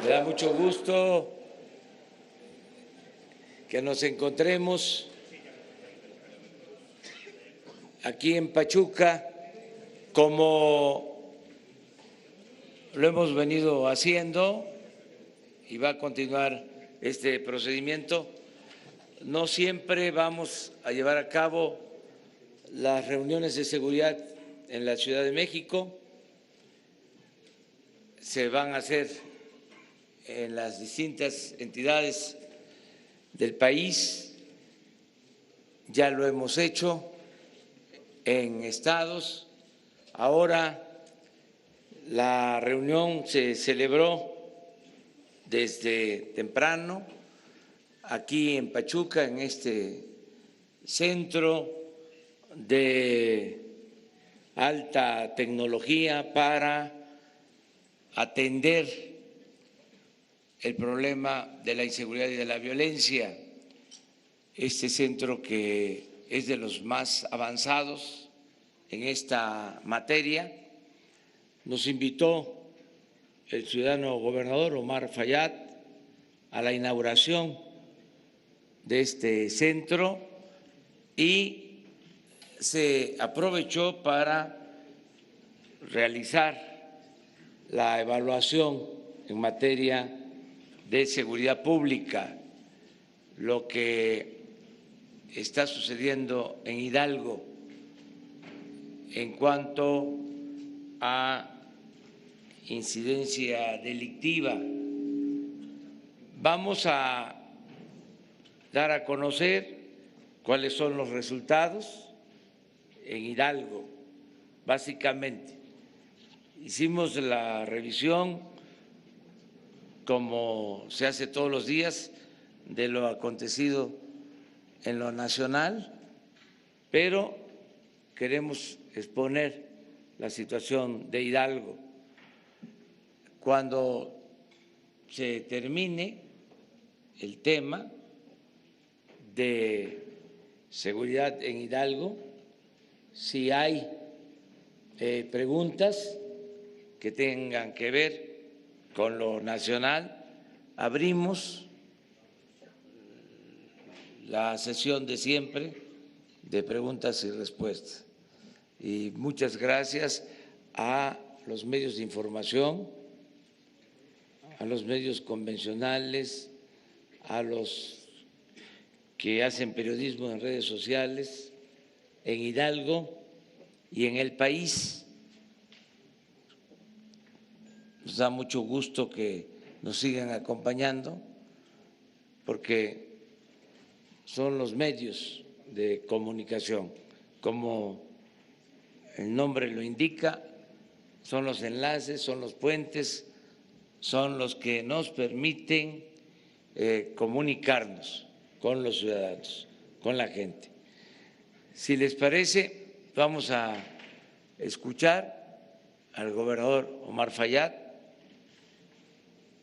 Me da mucho gusto que nos encontremos aquí en Pachuca, como lo hemos venido haciendo y va a continuar este procedimiento. No siempre vamos a llevar a cabo las reuniones de seguridad en la Ciudad de México, se van a hacer en las distintas entidades del país, ya lo hemos hecho en estados. Ahora la reunión se celebró desde temprano aquí en Pachuca, en este centro de alta tecnología para atender el problema de la inseguridad y de la violencia. Este centro, que es de los más avanzados en esta materia, nos invitó el ciudadano gobernador Omar Fayad a la inauguración de este centro y se aprovechó para realizar la evaluación en materia de seguridad pública, lo que está sucediendo en Hidalgo en cuanto a incidencia delictiva. Vamos a dar a conocer cuáles son los resultados en Hidalgo. Básicamente, hicimos la revisión, como se hace todos los días, de lo acontecido en lo nacional, pero queremos exponer la situación de Hidalgo. Cuando se termine el tema de seguridad en Hidalgo, si hay preguntas que tengan que ver con lo nacional, abrimos la sesión de siempre de preguntas y respuestas. Y muchas gracias a los medios de información, a los medios convencionales, a los que hacen periodismo en redes sociales, en Hidalgo y en el país. Nos da mucho gusto que nos sigan acompañando, porque son los medios de comunicación, como el nombre lo indica, son los enlaces, son los puentes, son los que nos permiten comunicarnos con los ciudadanos, con la gente. Si les parece, vamos a escuchar al gobernador Omar Fayad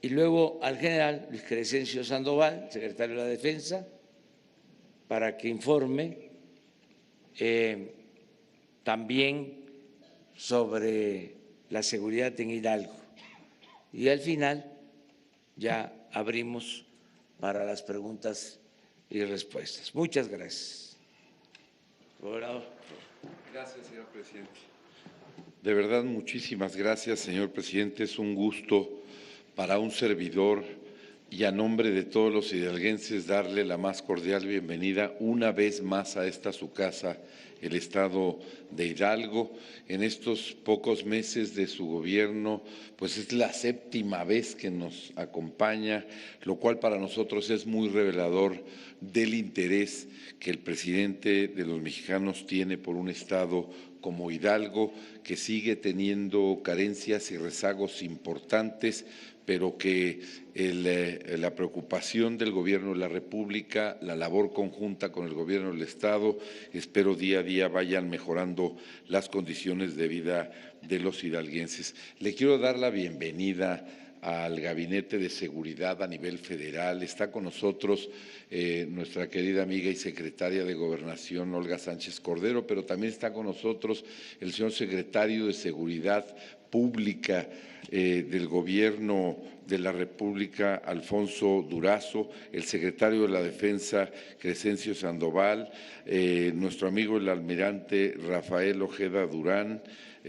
y luego al general Luis Crescencio Sandoval, secretario de la Defensa, para que informe también sobre la seguridad en Hidalgo. Y al final ya abrimos para las preguntas y respuestas. Muchas gracias. Gobernador. Gracias, señor presidente. De verdad, muchísimas gracias, señor presidente. Es un gusto para un servidor y a nombre de todos los hidalguenses darle la más cordial bienvenida una vez más a esta su casa, el Estado de Hidalgo. En estos pocos meses de su gobierno, pues es la séptima vez que nos acompaña, lo cual para nosotros es muy revelador del interés que el presidente de los mexicanos tiene por un Estado como Hidalgo, que sigue teniendo carencias y rezagos importantes, pero que la preocupación del Gobierno de la República, la labor conjunta con el Gobierno del Estado, espero día a día vayan mejorando las condiciones de vida de los hidalguenses. Le quiero dar la bienvenida al Gabinete de Seguridad a nivel federal. Está con nosotros nuestra querida amiga y secretaria de Gobernación, Olga Sánchez Cordero, pero también está con nosotros el señor secretario de Seguridad Pública del Gobierno de la República, Alfonso Durazo, el secretario de la Defensa, Crescencio Sandoval, nuestro amigo el almirante Rafael Ojeda Durán,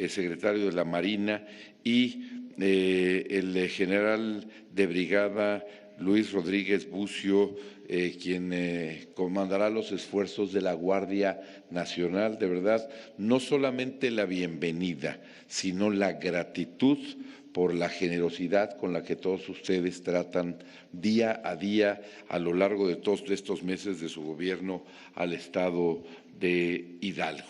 secretario de la Marina, y el general de brigada Luis Rodríguez Bucio, quien comandará los esfuerzos de la Guardia Nacional. De verdad, no solamente la bienvenida, sino la gratitud por la generosidad con la que todos ustedes tratan día a día a lo largo de todos estos meses de su gobierno al Estado de Hidalgo.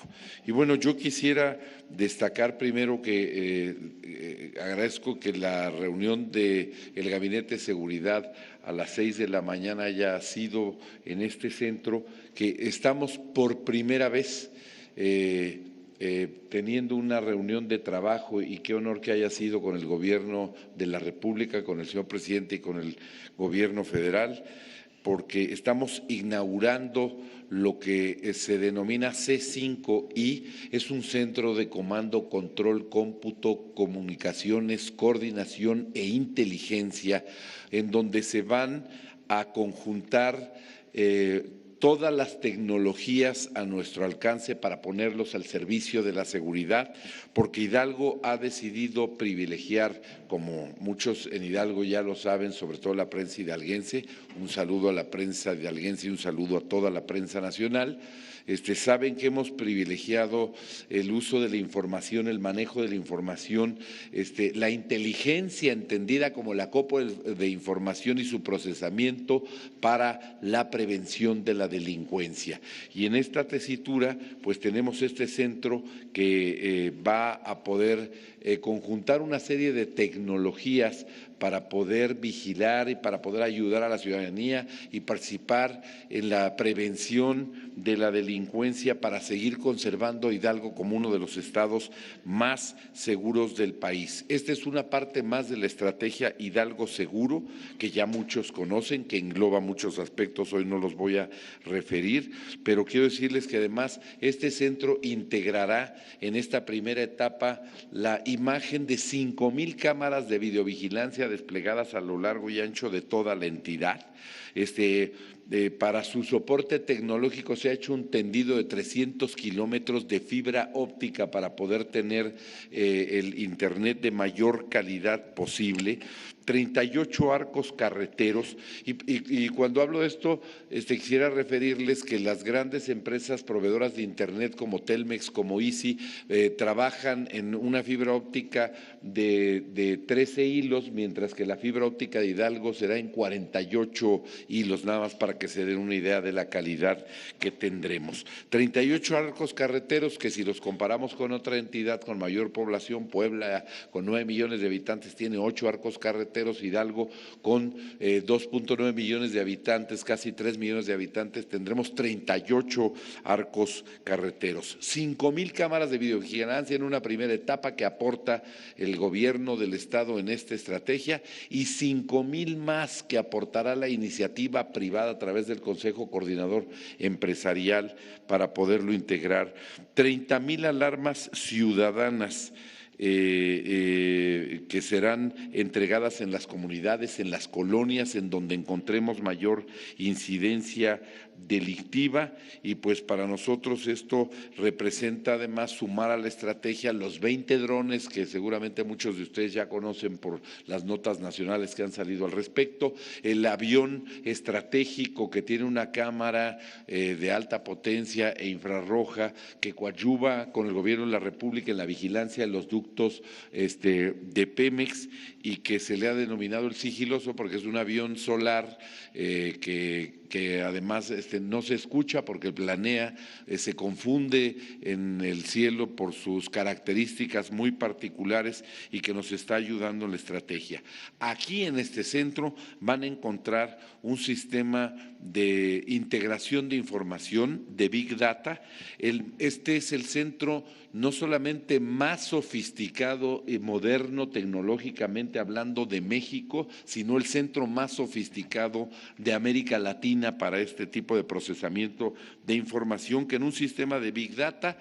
Y bueno, yo quisiera destacar primero que agradezco que la reunión del Gabinete de Seguridad a las 6 de la mañana haya sido en este centro, que estamos por primera vez teniendo una reunión de trabajo, y qué honor que haya sido con el Gobierno de la República, con el señor presidente y con el Gobierno federal, porque estamos inaugurando lo que se denomina C5I, es un centro de comando, control, cómputo, comunicaciones, coordinación e inteligencia, en donde se van a conjuntar todas las tecnologías a nuestro alcance para ponerlos al servicio de la seguridad, porque Hidalgo ha decidido privilegiar, como muchos en Hidalgo ya lo saben, sobre todo la prensa hidalguense, un saludo a la prensa hidalguense y un saludo a toda la prensa nacional. Saben que hemos privilegiado el uso de la información, el manejo de la información, la inteligencia entendida como la copa de información y su procesamiento para la prevención de la delincuencia. Y en esta tesitura, pues tenemos este centro que va a poder conjuntar una serie de tecnologías para poder vigilar y para poder ayudar a la ciudadanía y participar en la prevención de la delincuencia, para seguir conservando Hidalgo como uno de los estados más seguros del país. Esta es una parte más de la estrategia Hidalgo Seguro, que ya muchos conocen, que engloba muchos aspectos, hoy no los voy a referir, pero quiero decirles que además este centro integrará en esta primera etapa la imagen de 5,000 cámaras de videovigilancia desplegadas a lo largo y ancho de toda la entidad. Para su soporte tecnológico se ha hecho un tendido de 300 kilómetros de fibra óptica para poder tener el internet de mayor calidad posible. 38 arcos carreteros, y cuando hablo de esto, quisiera referirles que las grandes empresas proveedoras de internet como Telmex, como Easy, trabajan en una fibra óptica de 13 hilos, mientras que la fibra óptica de Hidalgo será en 48 hilos, nada más para que se den una idea de la calidad que tendremos. 38 arcos carreteros que, si los comparamos con otra entidad con mayor población, Puebla, con 9 millones de habitantes, tiene 8 arcos carreteros. Hidalgo, con 2.9 millones de habitantes, casi 3 millones de habitantes, tendremos 38 arcos carreteros. 5,000 cámaras de videovigilancia en una primera etapa que aporta el gobierno del estado en esta estrategia, y 5,000 más que aportará la iniciativa privada a través del Consejo Coordinador Empresarial para poderlo integrar. 30,000 alarmas ciudadanas que serán entregadas en las comunidades, en las colonias, en donde encontremos mayor incidencia delictiva, y pues para nosotros esto representa además sumar a la estrategia los 20 drones que seguramente muchos de ustedes ya conocen por las notas nacionales que han salido al respecto, el avión estratégico que tiene una cámara de alta potencia e infrarroja que coadyuva con el gobierno de la República en la vigilancia de los ductos de Pemex, y que se le ha denominado el sigiloso porque es un avión solar que además no se escucha porque planea, se confunde en el cielo por sus características muy particulares, y que nos está ayudando en la estrategia. Aquí en este centro van a encontrar un sistema de integración de información, de Big Data. Este es el centro no solamente más sofisticado y moderno tecnológicamente hablando de México, sino el centro más sofisticado de América Latina paulatina para este tipo de procesamiento de información, que en un sistema de Big Data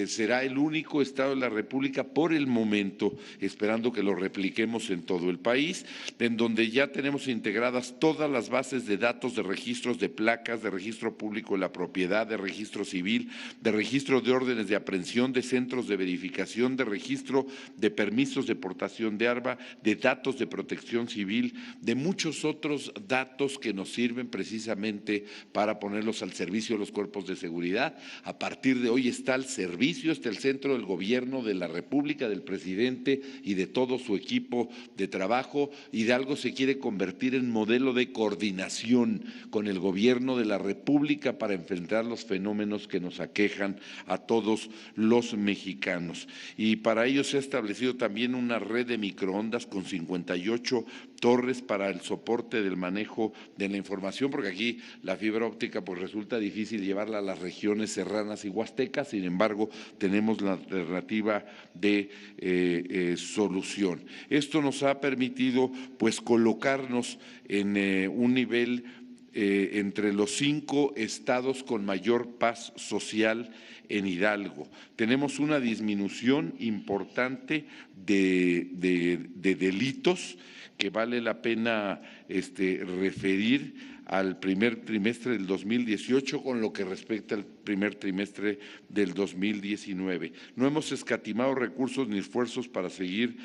será el único estado de la República por el momento, esperando que lo repliquemos en todo el país, en donde ya tenemos integradas todas las bases de datos de registros de placas, de registro público de la propiedad, de registro civil, de registro de órdenes de aprehensión, de centros de verificación, de registro de permisos de portación de arma, de datos de protección civil, de muchos otros datos que nos sirven precisamente para ponerlos al servicio de los cuerpos de seguridad. A partir de hoy está al servicio, está el centro del gobierno de la República, del presidente y de todo su equipo de trabajo. Hidalgo se quiere convertir en modelo de coordinación con el gobierno de la República para enfrentar los fenómenos que nos aquejan a todos los mexicanos. Y para ello se ha establecido también una red de microondas con 58 torres para el soporte del manejo de la información, porque aquí la fibra óptica pues resulta difícil llevarla a las regiones serranas y huastecas. Sin embargo, tenemos la alternativa de solución. Esto nos ha permitido pues colocarnos en un nivel entre los 5 estados con mayor paz social en Hidalgo. Tenemos una disminución importante de delitos que vale la pena referir al primer trimestre del 2018 con lo que respecta al primer trimestre del 2019. No hemos escatimado recursos ni esfuerzos para seguir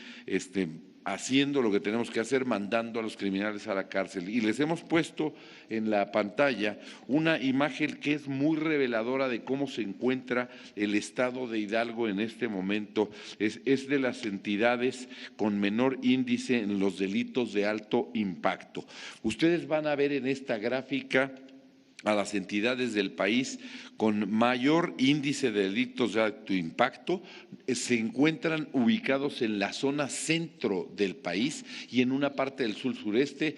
haciendo lo que tenemos que hacer, mandando a los criminales a la cárcel. Y les hemos puesto en la pantalla una imagen que es muy reveladora de cómo se encuentra el estado de Hidalgo en este momento. Es de las entidades con menor índice en los delitos de alto impacto. Ustedes van a ver en esta gráfica a las entidades del país con mayor índice de delitos de alto impacto, se encuentran ubicados en la zona centro del país y en una parte del sur sureste,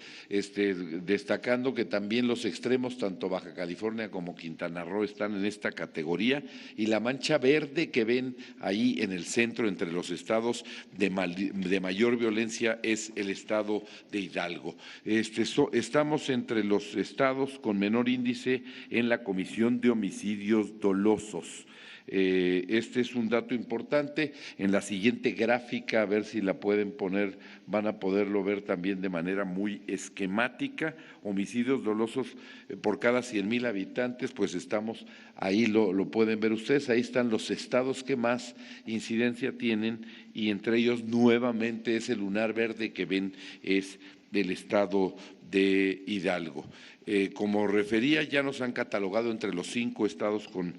destacando que también los extremos, tanto Baja California como Quintana Roo, están en esta categoría, y la mancha verde que ven ahí en el centro entre los estados de mayor violencia es el estado de Hidalgo. Estamos entre los estados con menor índice en la comisión de homicidios dolosos. Este es un dato importante. En la siguiente gráfica, a ver si la pueden poner, van a poderlo ver también de manera muy esquemática. Homicidios dolosos por cada 100,000 habitantes, pues estamos ahí, lo pueden ver ustedes, ahí están los estados que más incidencia tienen y entre ellos nuevamente ese lunar verde que ven es del estado de Hidalgo. Como refería, ya nos han catalogado entre los 5 estados con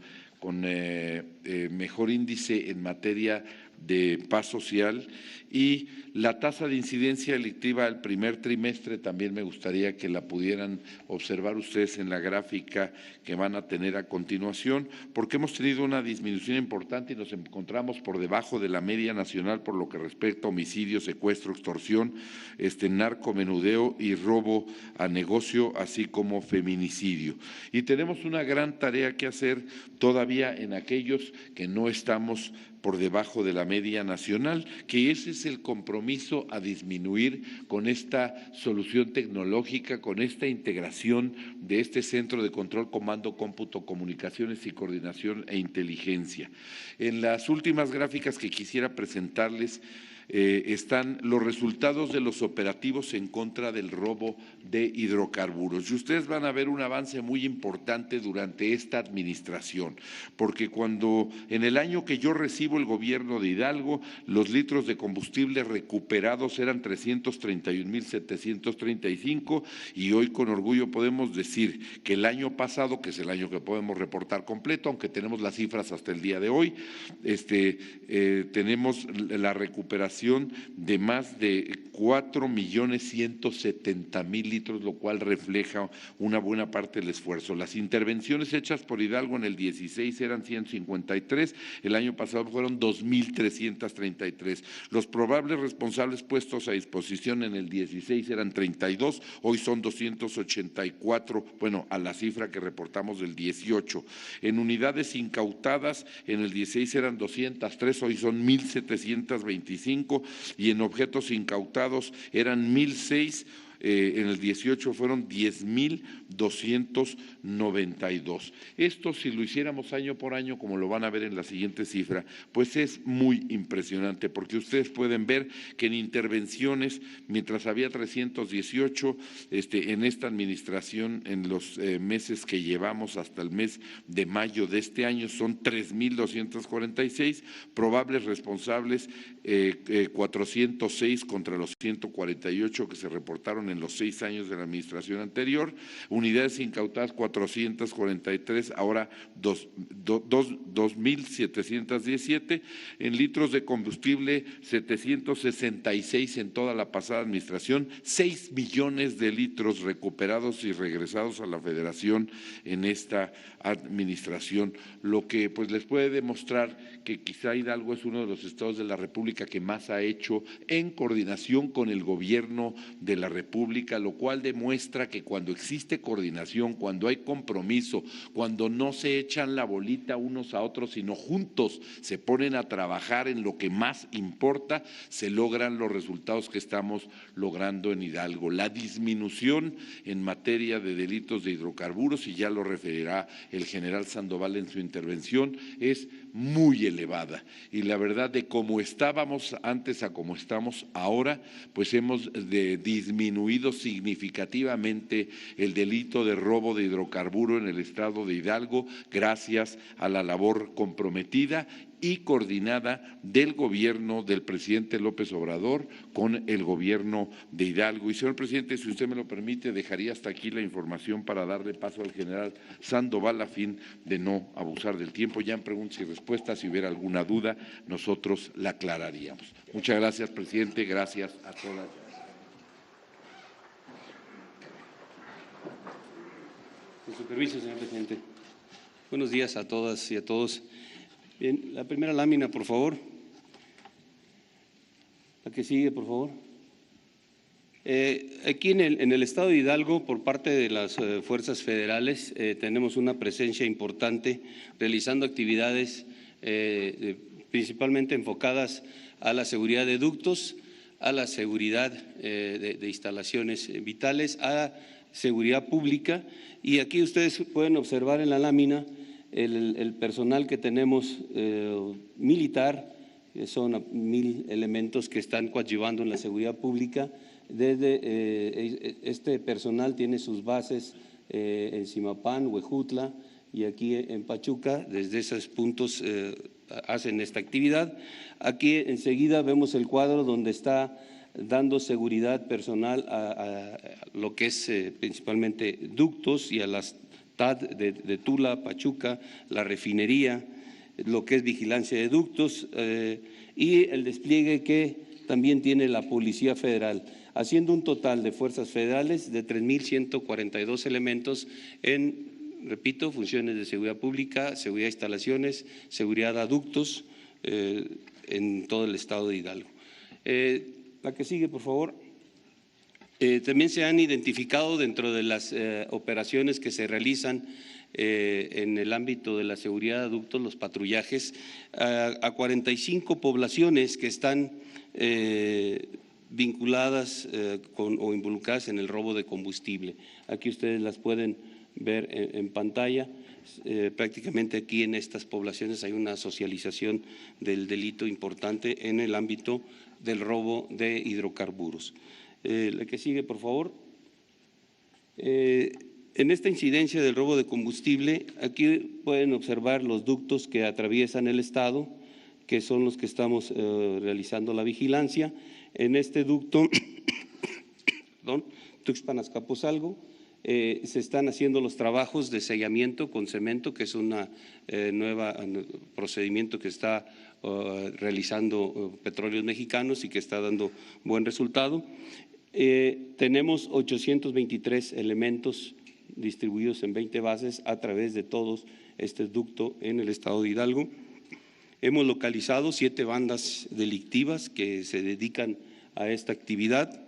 mejor índice en materia de paz social, y la tasa de incidencia delictiva del primer trimestre también me gustaría que la pudieran observar ustedes en la gráfica que van a tener a continuación, porque hemos tenido una disminución importante y nos encontramos por debajo de la media nacional por lo que respecta a homicidio, secuestro, extorsión, narcomenudeo y robo a negocio, así como feminicidio. Y tenemos una gran tarea que hacer todavía en aquellos que no estamos por debajo de la media nacional, que ese es el compromiso a disminuir con esta solución tecnológica, con esta integración de este centro de control, comando, cómputo, comunicaciones y coordinación e inteligencia. En las últimas gráficas que quisiera presentarles están los resultados de los operativos en contra del robo de hidrocarburos. Y ustedes van a ver un avance muy importante durante esta administración, porque cuando en el año que yo recibo el gobierno de Hidalgo, los litros de combustible recuperados eran 331,735 y hoy con orgullo podemos decir que el año pasado, que es el año que podemos reportar completo, aunque tenemos las cifras hasta el día de hoy, tenemos la recuperación de más de 4,170,000 litros, lo cual refleja una buena parte del esfuerzo. Las intervenciones hechas por Hidalgo en el 16 eran 153, el año pasado fueron 2,333. Los probables responsables puestos a disposición en el 16 eran 32, hoy son 284, bueno, a la cifra que reportamos del 18. En unidades incautadas, en el 16 eran 203, hoy son 1,725, y en objetos incautados eran 1,006, en el 18 fueron 10,292. Esto, si lo hiciéramos año por año, como lo van a ver en la siguiente cifra, pues es muy impresionante, porque ustedes pueden ver que en intervenciones, mientras había 318, en esta administración, en los meses que llevamos hasta el mes de mayo de este año, son 3,246, probables responsables 406 contra los 148 que se reportaron en los 6 años de la administración anterior, unidades incautadas 443, ahora 2,717, en litros de combustible 766 en toda la pasada administración, 6 millones de litros recuperados y regresados a la Federación en esta administración, lo que pues les puede demostrar que quizá Hidalgo es uno de los estados de la República que más ha hecho en coordinación con el gobierno de la República, lo cual demuestra que cuando existe coordinación, cuando hay compromiso, cuando no se echan la bolita unos a otros, sino juntos se ponen a trabajar en lo que más importa, se logran los resultados que estamos logrando en Hidalgo. La disminución en materia de delitos de hidrocarburos, y ya lo referirá el general Sandoval en su intervención, es muy elevada, y la verdad, de cómo estábamos antes a cómo estamos ahora, pues hemos disminuido significativamente el delito de robo de hidrocarburo en el estado de Hidalgo, gracias a la labor comprometida y coordinada del gobierno del presidente López Obrador con el gobierno de Hidalgo. Y señor presidente, si usted me lo permite, dejaría hasta aquí la información para darle paso al general Sandoval a fin de no abusar del tiempo. Ya en preguntas y respuestas, si hubiera alguna duda, nosotros la aclararíamos. Muchas gracias, presidente. Gracias a todas. Con su permiso, señor presidente. Buenos días a todas y a todos. Bien, la primera lámina, por favor. La que sigue, por favor. Aquí en el estado de Hidalgo, por parte de las fuerzas federales, tenemos una presencia importante realizando actividades principalmente enfocadas a la seguridad de ductos, a la seguridad de instalaciones vitales, a seguridad pública. Y aquí ustedes pueden observar en la lámina el personal que tenemos militar, que son 1,000 elementos que están coadyuvando en la seguridad pública. Este personal tiene sus bases en Zimapán, Huejutla y aquí en Pachuca. Desde esos puntos hacen esta actividad. Aquí enseguida vemos el cuadro donde está dando seguridad personal a lo que es principalmente ductos y a las TAD de Tula, Pachuca, la refinería, lo que es vigilancia de ductos y el despliegue que también tiene la Policía Federal, haciendo un total de fuerzas federales de 3,142 elementos en, repito, funciones de seguridad pública, seguridad de instalaciones, seguridad de ductos en todo el estado de Hidalgo. La que sigue, por favor. También se han identificado dentro de las operaciones que se realizan en el ámbito de la seguridad de ductos, los patrullajes, a 45 poblaciones que están vinculadas o involucradas en el robo de combustible. Aquí ustedes las pueden ver en pantalla. Prácticamente aquí en estas poblaciones hay una socialización del delito importante en el ámbito del robo de hidrocarburos. La que sigue, por favor. En esta incidencia del robo de combustible, aquí pueden observar los ductos que atraviesan el estado, que son los que estamos realizando la vigilancia. En este ducto, Tuxpan-Azcapotzalco, se están haciendo los trabajos de sellamiento con cemento, que es un nuevo procedimiento que está realizando Petróleos Mexicanos y que está dando buen resultado. Tenemos 823 elementos distribuidos en 20 bases a través de todos este ducto en el estado de Hidalgo. Hemos localizado 7 bandas delictivas que se dedican a esta actividad,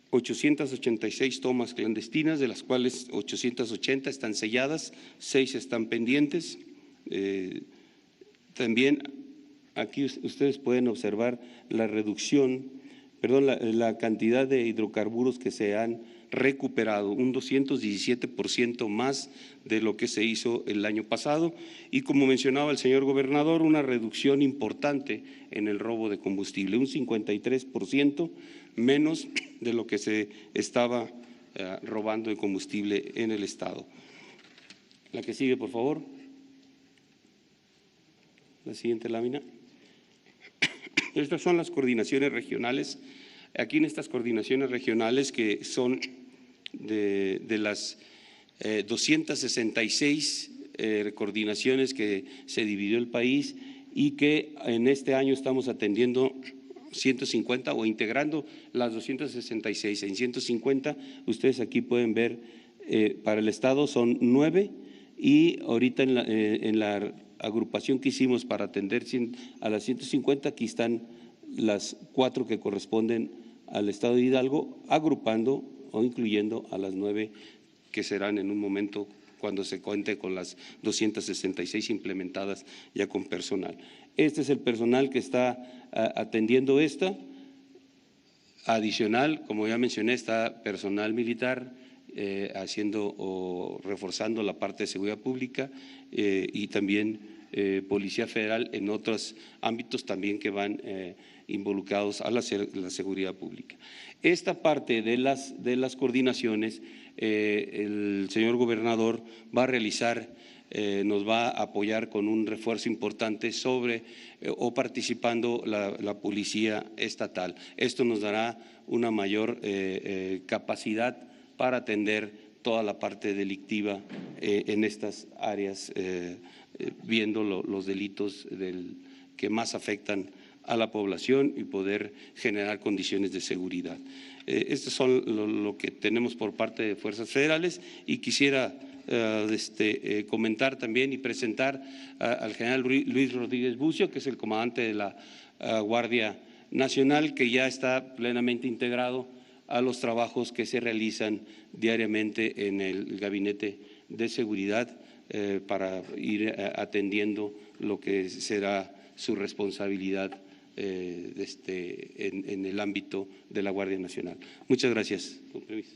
886 tomas clandestinas, de las cuales 880 están selladas, 6 están pendientes. También aquí ustedes pueden observar la reducción la cantidad de hidrocarburos que se han recuperado, un 217% más de lo que se hizo el año pasado, y como mencionaba el señor gobernador, una reducción importante en el robo de combustible, un 53% menos de lo que se estaba robando de combustible en el estado. La que sigue, por favor. La siguiente lámina. Estas son las coordinaciones regionales. Aquí en estas coordinaciones regionales, que son de las 266 coordinaciones que se dividió el país, y que en este año estamos atendiendo 150 o integrando las 266 en 150. Ustedes aquí pueden ver, para el estado son 9, y ahorita en la agrupación que hicimos para atender a las 150, aquí están las 4 que corresponden al estado de Hidalgo, agrupando o incluyendo a las 9 que serán en un momento cuando se cuente con las 266 implementadas ya con personal. Este es el personal que está atendiendo esta. Adicional, como ya mencioné, está personal militar haciendo o reforzando la parte de seguridad pública, y también Policía Federal en otros ámbitos también que van involucrados a la seguridad pública. Esta parte de las coordinaciones, el señor gobernador va a realizar, nos va a apoyar con un refuerzo importante sobre o participando la policía estatal. Esto nos dará una mayor capacidad para atender toda la parte delictiva en estas áreas, viendo los delitos que más afectan a la población y poder generar condiciones de seguridad. Estos son lo que tenemos por parte de Fuerzas Federales, y quisiera comentar también y presentar al general Luis Rodríguez Bucio, que es el comandante de la Guardia Nacional, que ya está plenamente integrado a los trabajos que se realizan diariamente en el Gabinete de Seguridad para ir atendiendo lo que será su responsabilidad en el ámbito de la Guardia Nacional. Muchas gracias. Con permiso.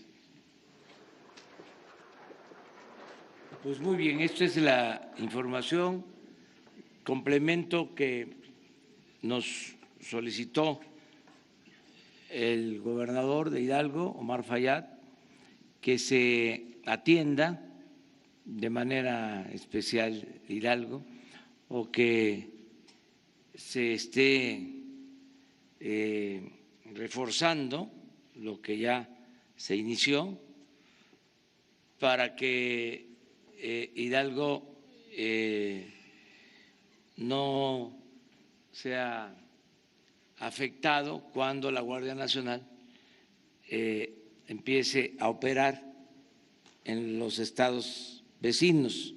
Pues muy bien, esta es la información, complemento que nos solicitó el gobernador de Hidalgo, Omar Fayad, que se atienda de manera especial Hidalgo, o que se esté reforzando lo que ya se inició para que Hidalgo no sea afectado cuando la Guardia Nacional empiece a operar en los estados vecinos,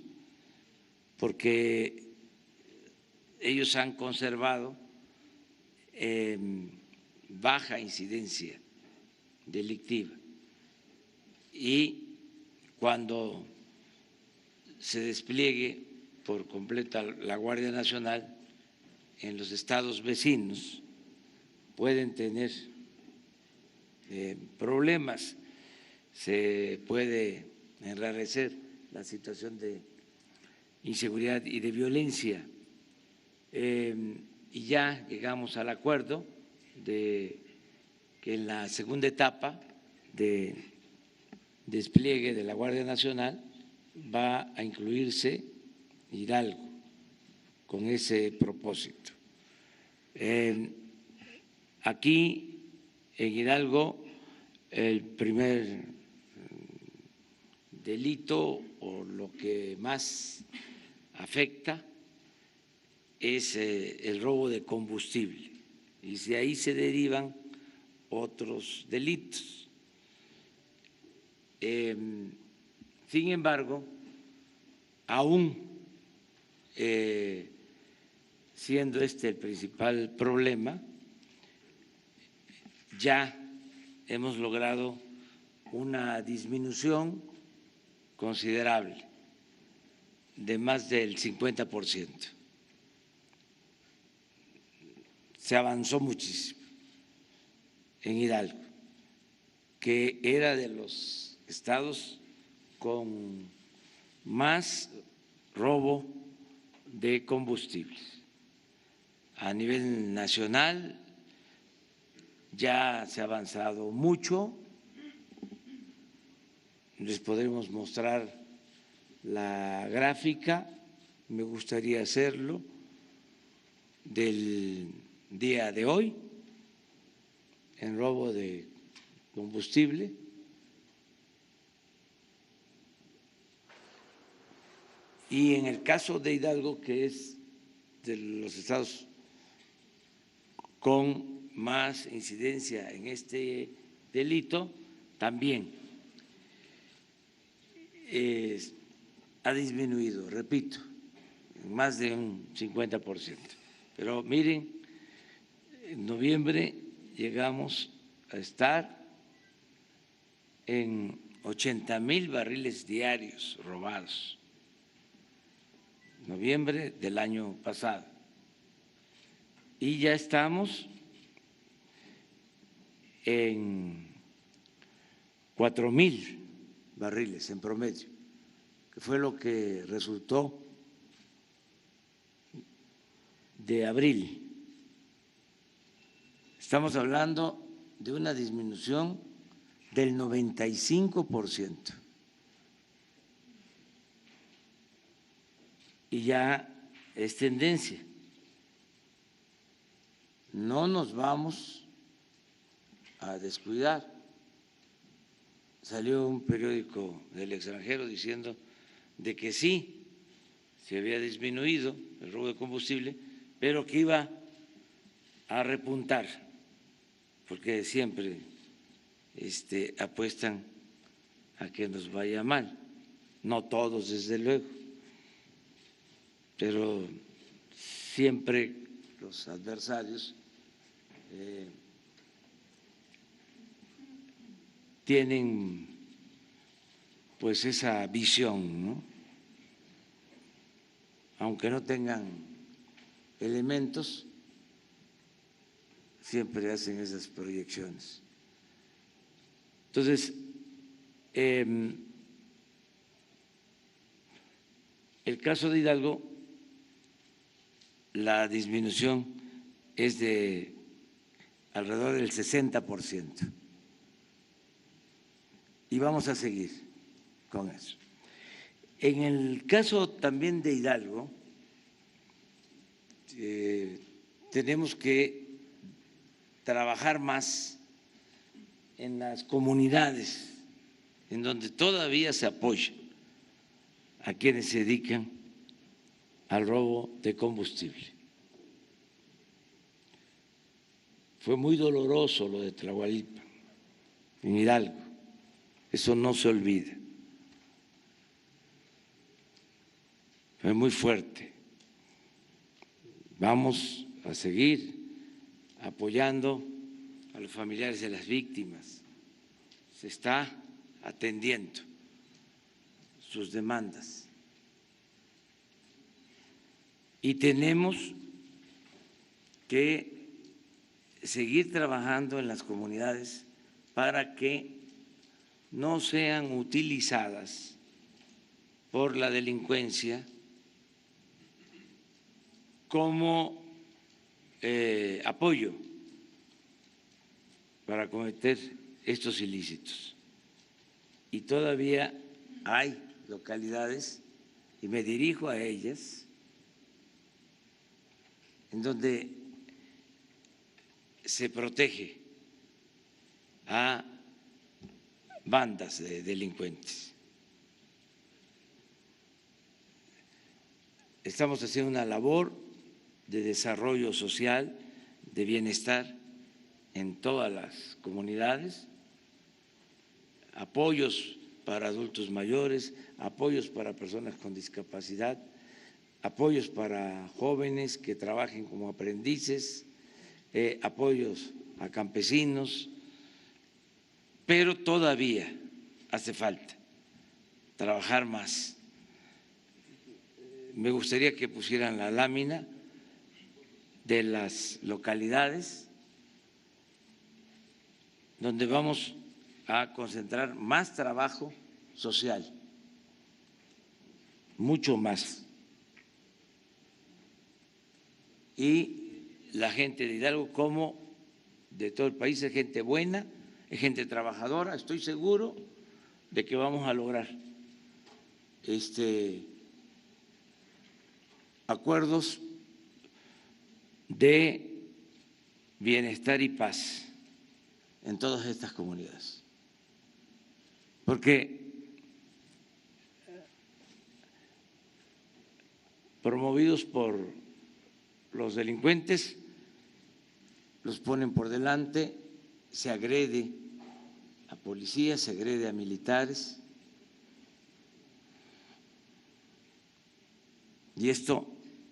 porque ellos han conservado baja incidencia delictiva, y cuando se despliegue por completa la Guardia Nacional en los estados vecinos, pueden tener problemas, se puede enrarecer la situación de inseguridad y de violencia. Y ya llegamos al acuerdo de que en la segunda etapa de despliegue de la Guardia Nacional va a incluirse Hidalgo con ese propósito. Aquí en Hidalgo el primer delito, o lo que más afecta, es el robo de combustible, y de ahí se derivan otros delitos. Sin embargo, aún siendo este el principal problema, ya hemos logrado una disminución considerable de más del 50%. Se avanzó muchísimo. en Hidalgo, que era de los estados con más robo de combustibles. A nivel nacional ya se ha avanzado mucho. Les podremos mostrar la gráfica, me gustaría hacerlo, del día de hoy en robo de combustible. Y en el caso de Hidalgo, que es de los estados con más incidencia en este delito, también ha disminuido, repito, en más de un 50%. Pero miren, en noviembre llegamos a estar en 80,000 barriles diarios robados, noviembre del año pasado. Y ya estamos en 4,000 barriles en promedio, que fue lo que resultó de abril. Estamos hablando de una disminución del 95%. Y ya es tendencia. No nos vamos a descuidar. Salió un periódico del extranjero diciendo de que sí, se había disminuido el robo de combustible, pero que iba a repuntar, porque siempre apuestan a que nos vaya mal. No todos, desde luego, pero siempre los adversarios tienen pues esa visión, ¿no? Aunque no tengan elementos, siempre hacen esas proyecciones. Entonces, el caso de Hidalgo, la disminución es de alrededor del 60%. Y vamos a seguir con eso. En el caso también de Hidalgo, tenemos que trabajar más en las comunidades en donde todavía se apoya a quienes se dedican al robo de combustible. Fue muy doloroso lo de Tlahualipan, en Hidalgo, eso no se olvida. Fue muy fuerte. Vamos a seguir apoyando a los familiares de las víctimas. Se está atendiendo sus demandas. Y tenemos que seguir trabajando en las comunidades para que no sean utilizadas por la delincuencia como apoyo para cometer estos ilícitos. Y todavía hay localidades, y me dirijo a ellas, en donde se protege a bandas de delincuentes. Estamos haciendo una labor de desarrollo social, de bienestar en todas las comunidades, apoyos para adultos mayores, apoyos para personas con discapacidad, apoyos para jóvenes que trabajen como aprendices, apoyos a campesinos, pero todavía hace falta trabajar más. Me gustaría que pusieran la lámina de las localidades donde vamos a concentrar más trabajo social, mucho más. Y la gente de Hidalgo, como de todo el país, es gente buena, es gente trabajadora. Estoy seguro de que vamos a lograr acuerdos de bienestar y paz en todas estas comunidades, porque promovidos por los delincuentes, los ponen por delante, se agrede a policías, se agrede a militares, y esto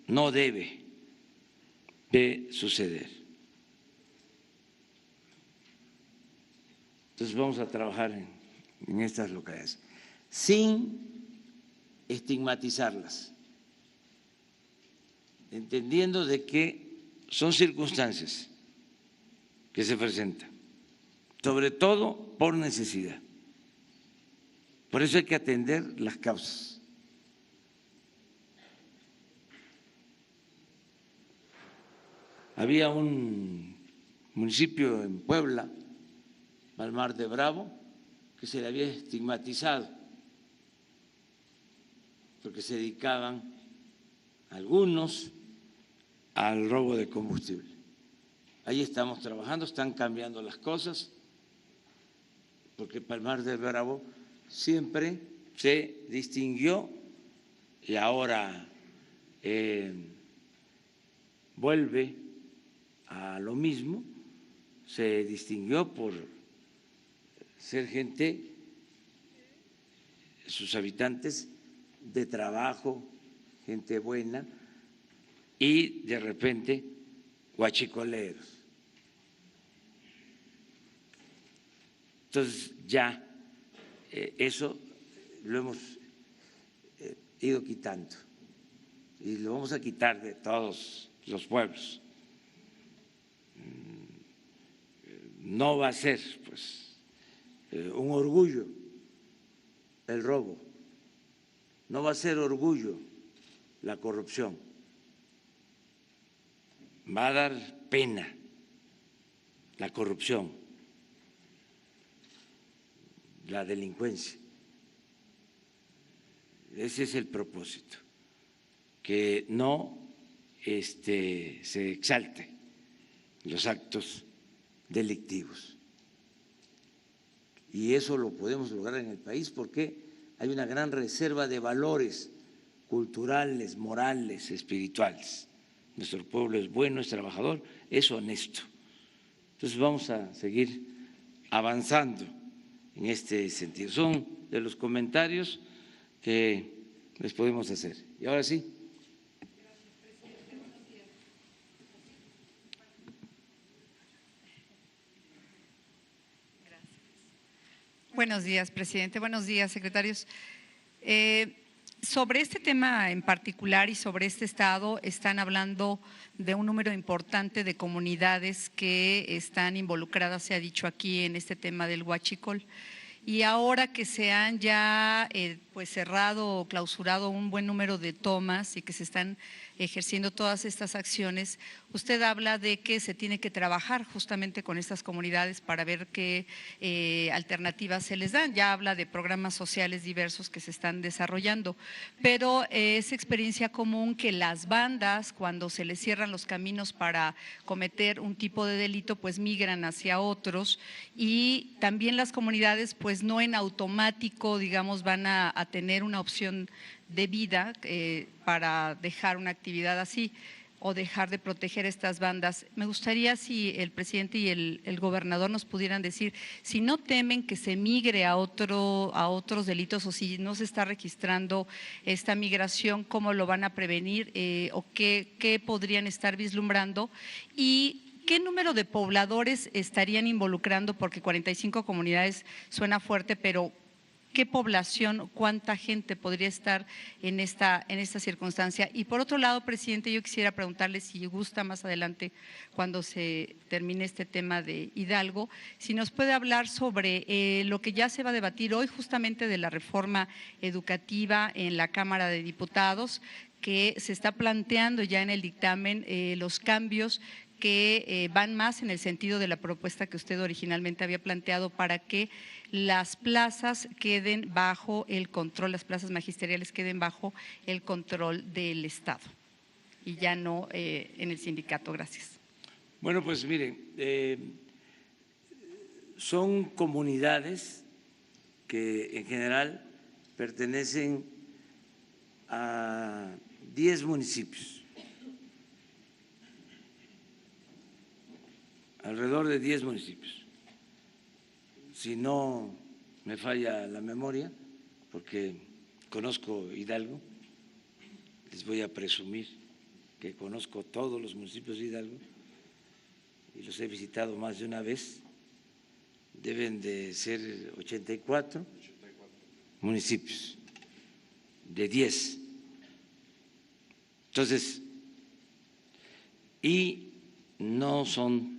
no debe de suceder. Entonces vamos a trabajar en estas localidades sin estigmatizarlas, entendiendo de que son circunstancias que se presentan, sobre todo por necesidad. Por eso hay que atender las causas. Había un municipio en Puebla, Palmar de Bravo, que se le había estigmatizado porque se dedicaban algunos al robo de combustible. Ahí estamos trabajando, están cambiando las cosas, porque Palmar de Bravo siempre se distinguió y ahora vuelve a lo mismo, se distinguió por ser gente, sus habitantes, de trabajo, gente buena, y de repente huachicoleros. Entonces ya eso lo hemos ido quitando y lo vamos a quitar de todos los pueblos. No va a ser pues un orgullo el robo, no va a ser orgullo la corrupción, va a dar pena la corrupción, la delincuencia. Ese es el propósito, que no se exalte los actos delictivos. Y eso lo podemos lograr en el país porque hay una gran reserva de valores culturales, morales, espirituales. Nuestro pueblo es bueno, es trabajador, es honesto. Entonces vamos a seguir avanzando en este sentido. Son de los comentarios que les podemos hacer. Y ahora sí. Buenos días, presidente. Buenos días, secretarios. Sobre este tema en particular y sobre este estado, están hablando de un número importante de comunidades que están involucradas, se ha dicho aquí, en este tema del huachicol. Y ahora que se han ya pues cerrado o clausurado un buen número de tomas y que se están ejerciendo todas estas acciones, usted habla de que se tiene que trabajar justamente con estas comunidades para ver qué alternativas se les dan. Ya habla de programas sociales diversos que se están desarrollando, pero es experiencia común que las bandas, cuando se les cierran los caminos para cometer un tipo de delito, pues migran hacia otros, y también las comunidades pues no en automático, digamos, van a tener una opción de vida para dejar una actividad así o dejar de proteger estas bandas. Me gustaría si el presidente y el gobernador nos pudieran decir si no temen que se migre a otros delitos, o si no se está registrando esta migración, cómo lo van a prevenir o qué podrían estar vislumbrando, y ¿qué número de pobladores estarían involucrando? Porque 45 comunidades suena fuerte, pero qué población, cuánta gente podría estar en esta circunstancia. Y por otro lado, presidente, yo quisiera preguntarle si gusta más adelante, cuando se termine este tema de Hidalgo, si nos puede hablar sobre lo que ya se va a debatir hoy, justamente de la reforma educativa en la Cámara de Diputados, que se está planteando ya en el dictamen los cambios que van más en el sentido de la propuesta que usted originalmente había planteado para que las plazas queden bajo el control, las plazas magisteriales queden bajo el control del Estado y ya no en el sindicato. Gracias. Bueno, pues miren, son comunidades que en general pertenecen a 10 municipios, alrededor de 10 municipios. Si no me falla la memoria, porque conozco Hidalgo, les voy a presumir que conozco todos los municipios de Hidalgo y los he visitado más de una vez. Deben de ser 84 municipios de 10. Entonces, y no son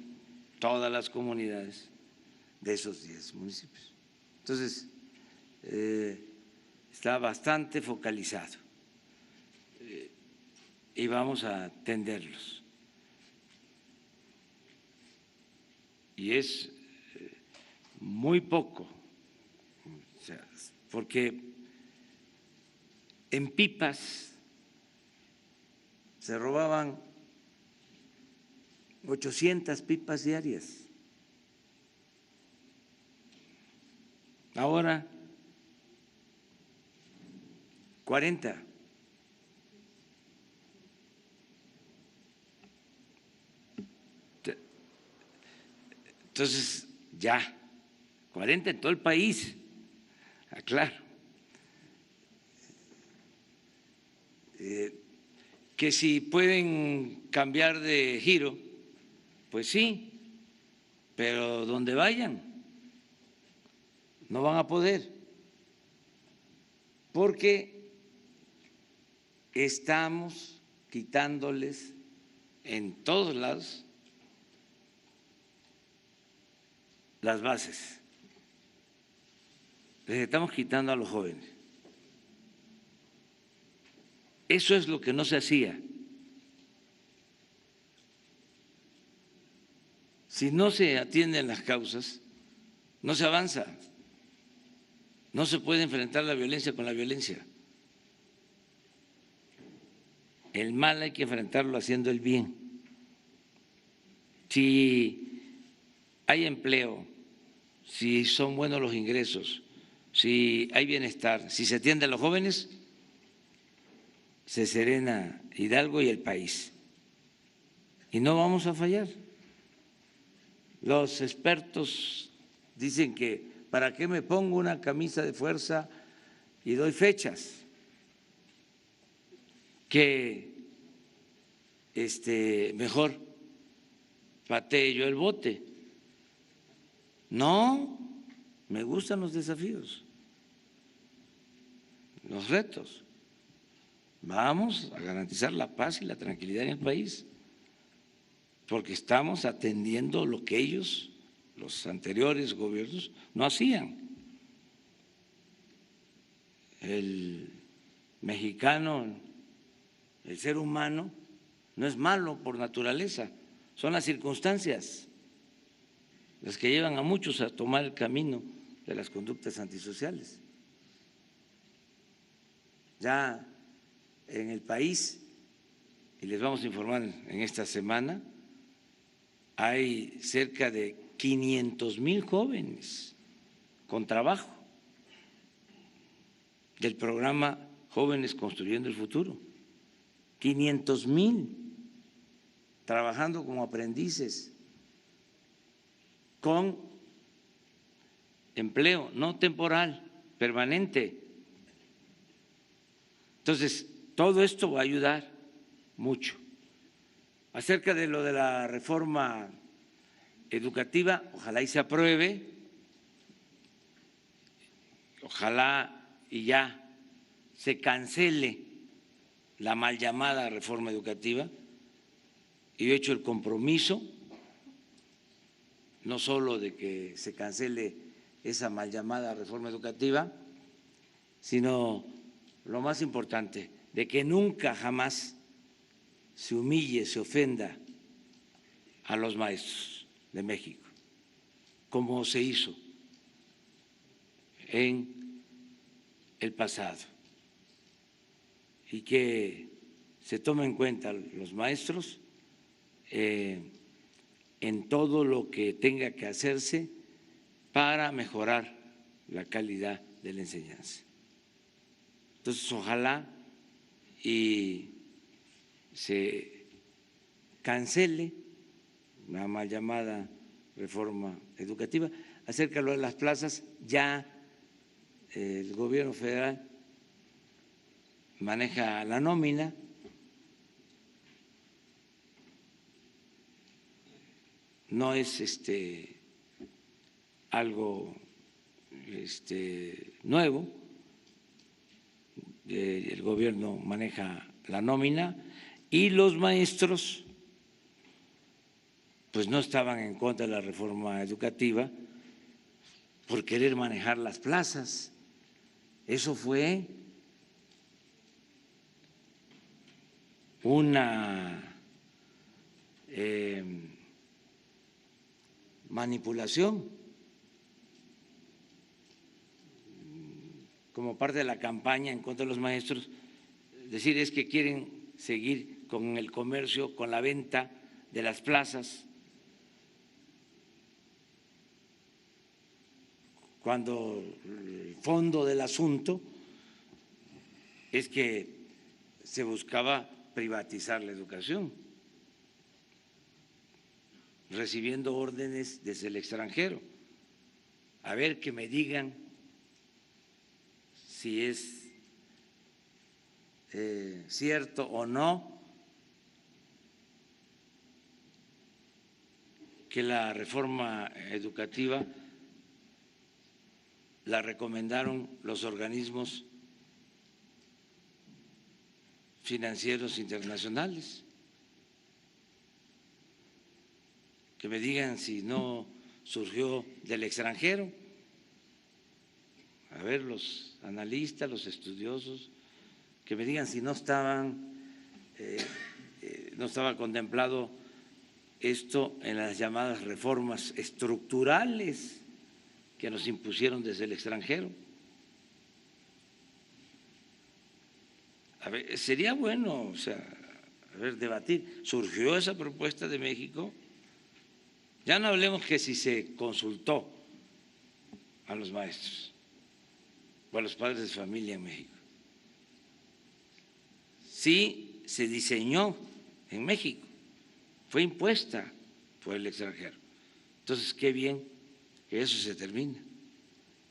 todas las comunidades de esos 10 municipios. Entonces, está bastante focalizado y vamos a atenderlos. Y es muy poco, o sea, porque en pipas se robaban 800 pipas diarias. Ahora 40. Entonces, ya, 40 en todo el país, aclaro. Que si pueden cambiar de giro, pues sí, pero donde vayan no van a poder, porque estamos quitándoles en todos lados las bases, les estamos quitando a los jóvenes. Eso es lo que no se hacía. Si no se atienden las causas, no se avanza. No se puede enfrentar la violencia con la violencia. El mal hay que enfrentarlo haciendo el bien. Si hay empleo, si son buenos los ingresos, si hay bienestar, si se atiende a los jóvenes, se serena Hidalgo y el país. Y no vamos a fallar. Los expertos dicen que ¿para qué me pongo una camisa de fuerza y doy fechas? Que mejor patee yo el bote. No, me gustan los desafíos, los retos. Vamos a garantizar la paz y la tranquilidad en el país, porque estamos atendiendo lo que ellos, los anteriores gobiernos, no hacían. El mexicano, el ser humano, no es malo por naturaleza, son las circunstancias las que llevan a muchos a tomar el camino de las conductas antisociales. Ya en el país, y les vamos a informar en esta semana, hay cerca de 500,000 jóvenes con trabajo del programa Jóvenes Construyendo el Futuro. 500,000 trabajando como aprendices, con empleo no temporal, permanente. Entonces, todo esto va a ayudar mucho. Acerca de lo de la reforma educativa, ojalá y se apruebe, ojalá y ya se cancele la mal llamada reforma educativa. Y yo he hecho el compromiso no solo de que se cancele esa mal llamada reforma educativa, sino lo más importante, de que nunca jamás se humille, se ofenda a los maestros de México, como se hizo en el pasado, y que se tomen en cuenta los maestros en todo lo que tenga que hacerse para mejorar la calidad de la enseñanza. Entonces, ojalá y se cancele la mal llamada reforma educativa. Acerca de las plazas, ya el gobierno federal maneja la nómina. No es algo nuevo. El gobierno maneja la nómina y los maestros pues no estaban en contra de la reforma educativa por querer manejar las plazas. Eso fue una manipulación como parte de la campaña en contra de los maestros. Decir es que quieren seguir con el comercio, con la venta de las plazas, cuando el fondo del asunto es que se buscaba privatizar la educación, recibiendo órdenes desde el extranjero. A ver, que me digan si es cierto o no que la reforma educativa la recomendaron los organismos financieros internacionales. Que me digan si no surgió del extranjero. A ver, los analistas, los estudiosos, que me digan si no estaba contemplado esto en las llamadas reformas estructurales que nos impusieron desde el extranjero. A ver, sería bueno, debatir. ¿Surgió esa propuesta de México? Ya no hablemos que si se consultó a los maestros o a los padres de familia en México. Sí se diseñó en México, fue impuesta por el extranjero. Entonces, qué bien que eso se termine.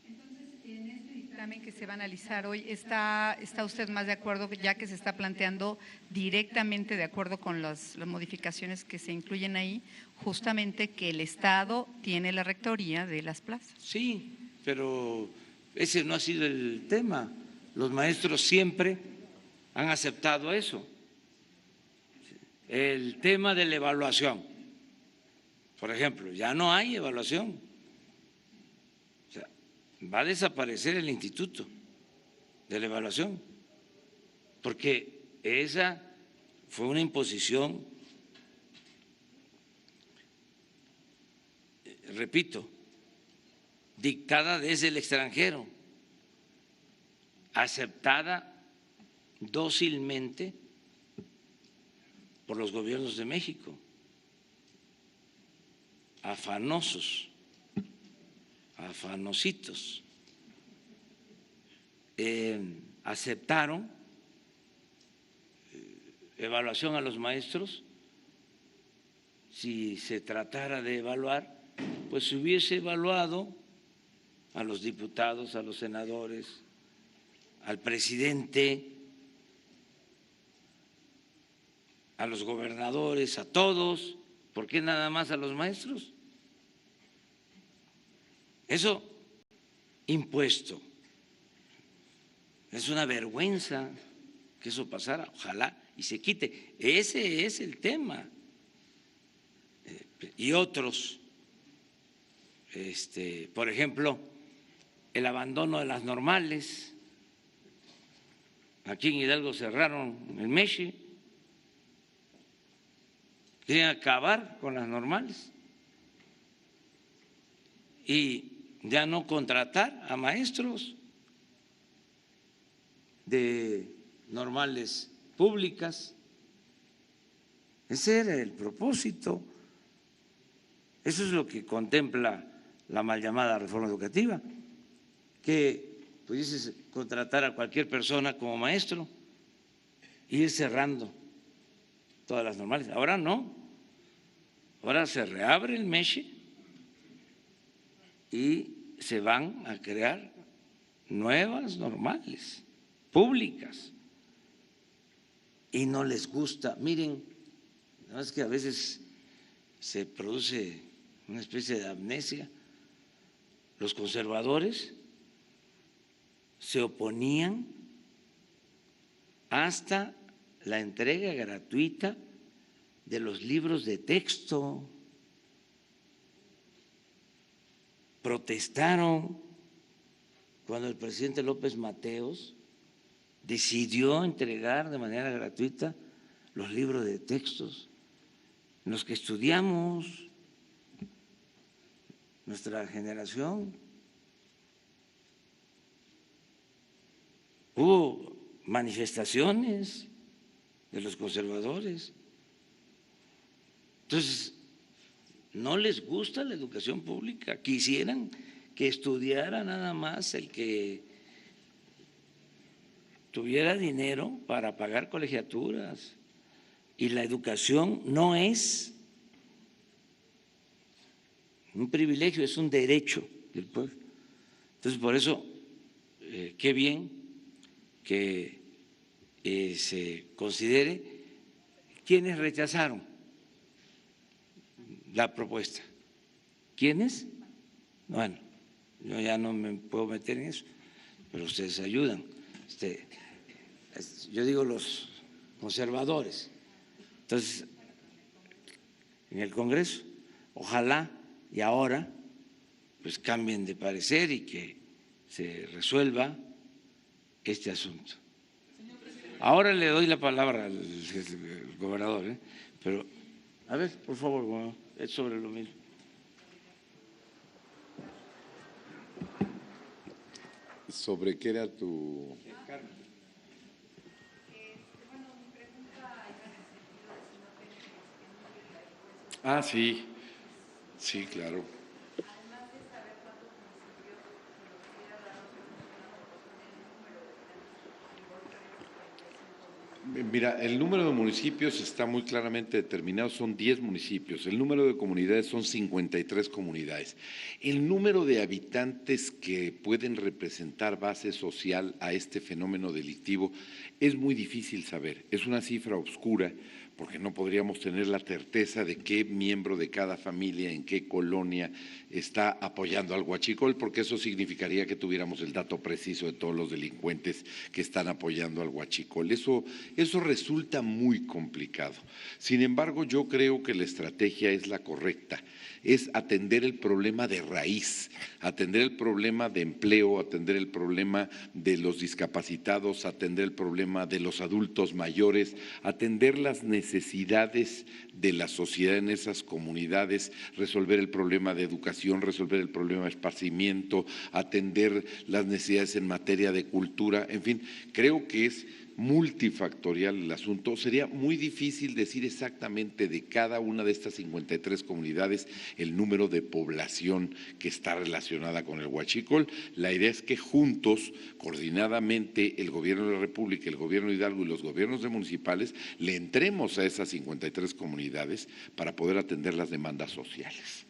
Entonces, en este dictamen que se va a analizar hoy, ¿está usted más de acuerdo, ya que se está planteando directamente de acuerdo con las modificaciones que se incluyen ahí, justamente que el Estado tiene la rectoría de las plazas? Sí, pero ese no ha sido el tema. Los maestros siempre han aceptado eso. El tema de la evaluación, por ejemplo, ya no hay evaluación. O sea, va a desaparecer el instituto de la evaluación, porque esa fue una imposición, repito, dictada desde el extranjero, aceptada dócilmente por los gobiernos de México, afanositos, aceptaron evaluación a los maestros. Si se tratara de evaluar, pues se hubiese evaluado a los diputados, a los senadores, al presidente, a los gobernadores, a todos. ¿Por qué nada más a los maestros? Eso impuesto Es una vergüenza que eso pasara, ojalá y se quite. Ese es el tema. Y otros, por ejemplo, el abandono de las normales. Aquí en Hidalgo cerraron el MESHI, quieren acabar con las normales y ya no contratar a maestros de normales públicas. Ese era el propósito. Eso es lo que contempla la mal llamada reforma educativa, que pudieses contratar a cualquier persona como maestro e ir cerrando todas las normales. Ahora no, ahora se reabre el MESHI y se van a crear nuevas normales públicas y no les gusta. Miren, no es que a veces se produce una especie de amnesia. Los conservadores se oponían hasta la entrega gratuita de los libros de texto. Protestaron cuando el presidente López Mateos decidió entregar de manera gratuita los libros de textos en los que estudiamos nuestra generación. Hubo manifestaciones de los conservadores. Entonces, no les gusta la educación pública. Quisieran que estudiara nada más el que tuviera dinero para pagar colegiaturas. Y la educación no es un privilegio, es un derecho del pueblo. Entonces, por eso, qué bien que se considere. ¿Quiénes rechazaron la propuesta? ¿Quiénes? Bueno, yo ya no me puedo meter en eso, pero ustedes ayudan. Yo digo los conservadores. Entonces, en el Congreso, ojalá y ahora pues cambien de parecer y que se resuelva este asunto. Ahora le doy la palabra al gobernador, pero a ver, por favor, gobernador, es sobre lo mismo. ¿Sobre qué era tu...? Ah, sí, sí, claro. Mira, el número de municipios está muy claramente determinado, son 10 municipios. El número de comunidades son 53 comunidades. El número de habitantes que pueden representar base social a este fenómeno delictivo es muy difícil saber. Es una cifra oscura porque no podríamos tener la certeza de qué miembro de cada familia, en qué colonia está apoyando al huachicol, porque eso significaría que tuviéramos el dato preciso de todos los delincuentes que están apoyando al huachicol. Eso resulta muy complicado. Sin embargo, yo creo que la estrategia es la correcta, es atender el problema de raíz, atender el problema de empleo, atender el problema de los discapacitados, atender el problema de los adultos mayores, atender las necesidades de la sociedad en esas comunidades, resolver el problema de educación, resolver el problema de esparcimiento, atender las necesidades en materia de cultura, en fin, creo que es multifactorial el asunto. Sería muy difícil decir exactamente de cada una de estas 53 comunidades el número de población que está relacionada con el huachicol. La idea es que juntos, coordinadamente, el Gobierno de la República, el Gobierno de Hidalgo y los gobiernos municipales le entremos a esas 53 comunidades para poder atender las demandas sociales.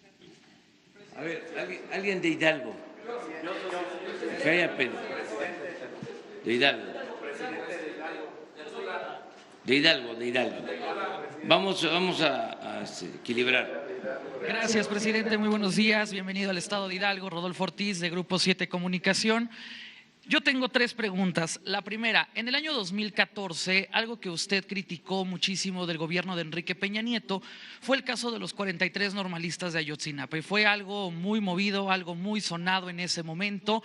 A ver, alguien de Hidalgo. Que haya pena. De Hidalgo. De Hidalgo. Vamos a equilibrar. Gracias, presidente. Muy buenos días. Bienvenido al Estado de Hidalgo. Rodolfo Ortiz, de Grupo 7 Comunicación. Yo tengo tres preguntas. La primera, en el año 2014, algo que usted criticó muchísimo del gobierno de Enrique Peña Nieto fue el caso de los 43 normalistas de Ayotzinapa. Y fue algo muy movido, algo muy sonado en ese momento.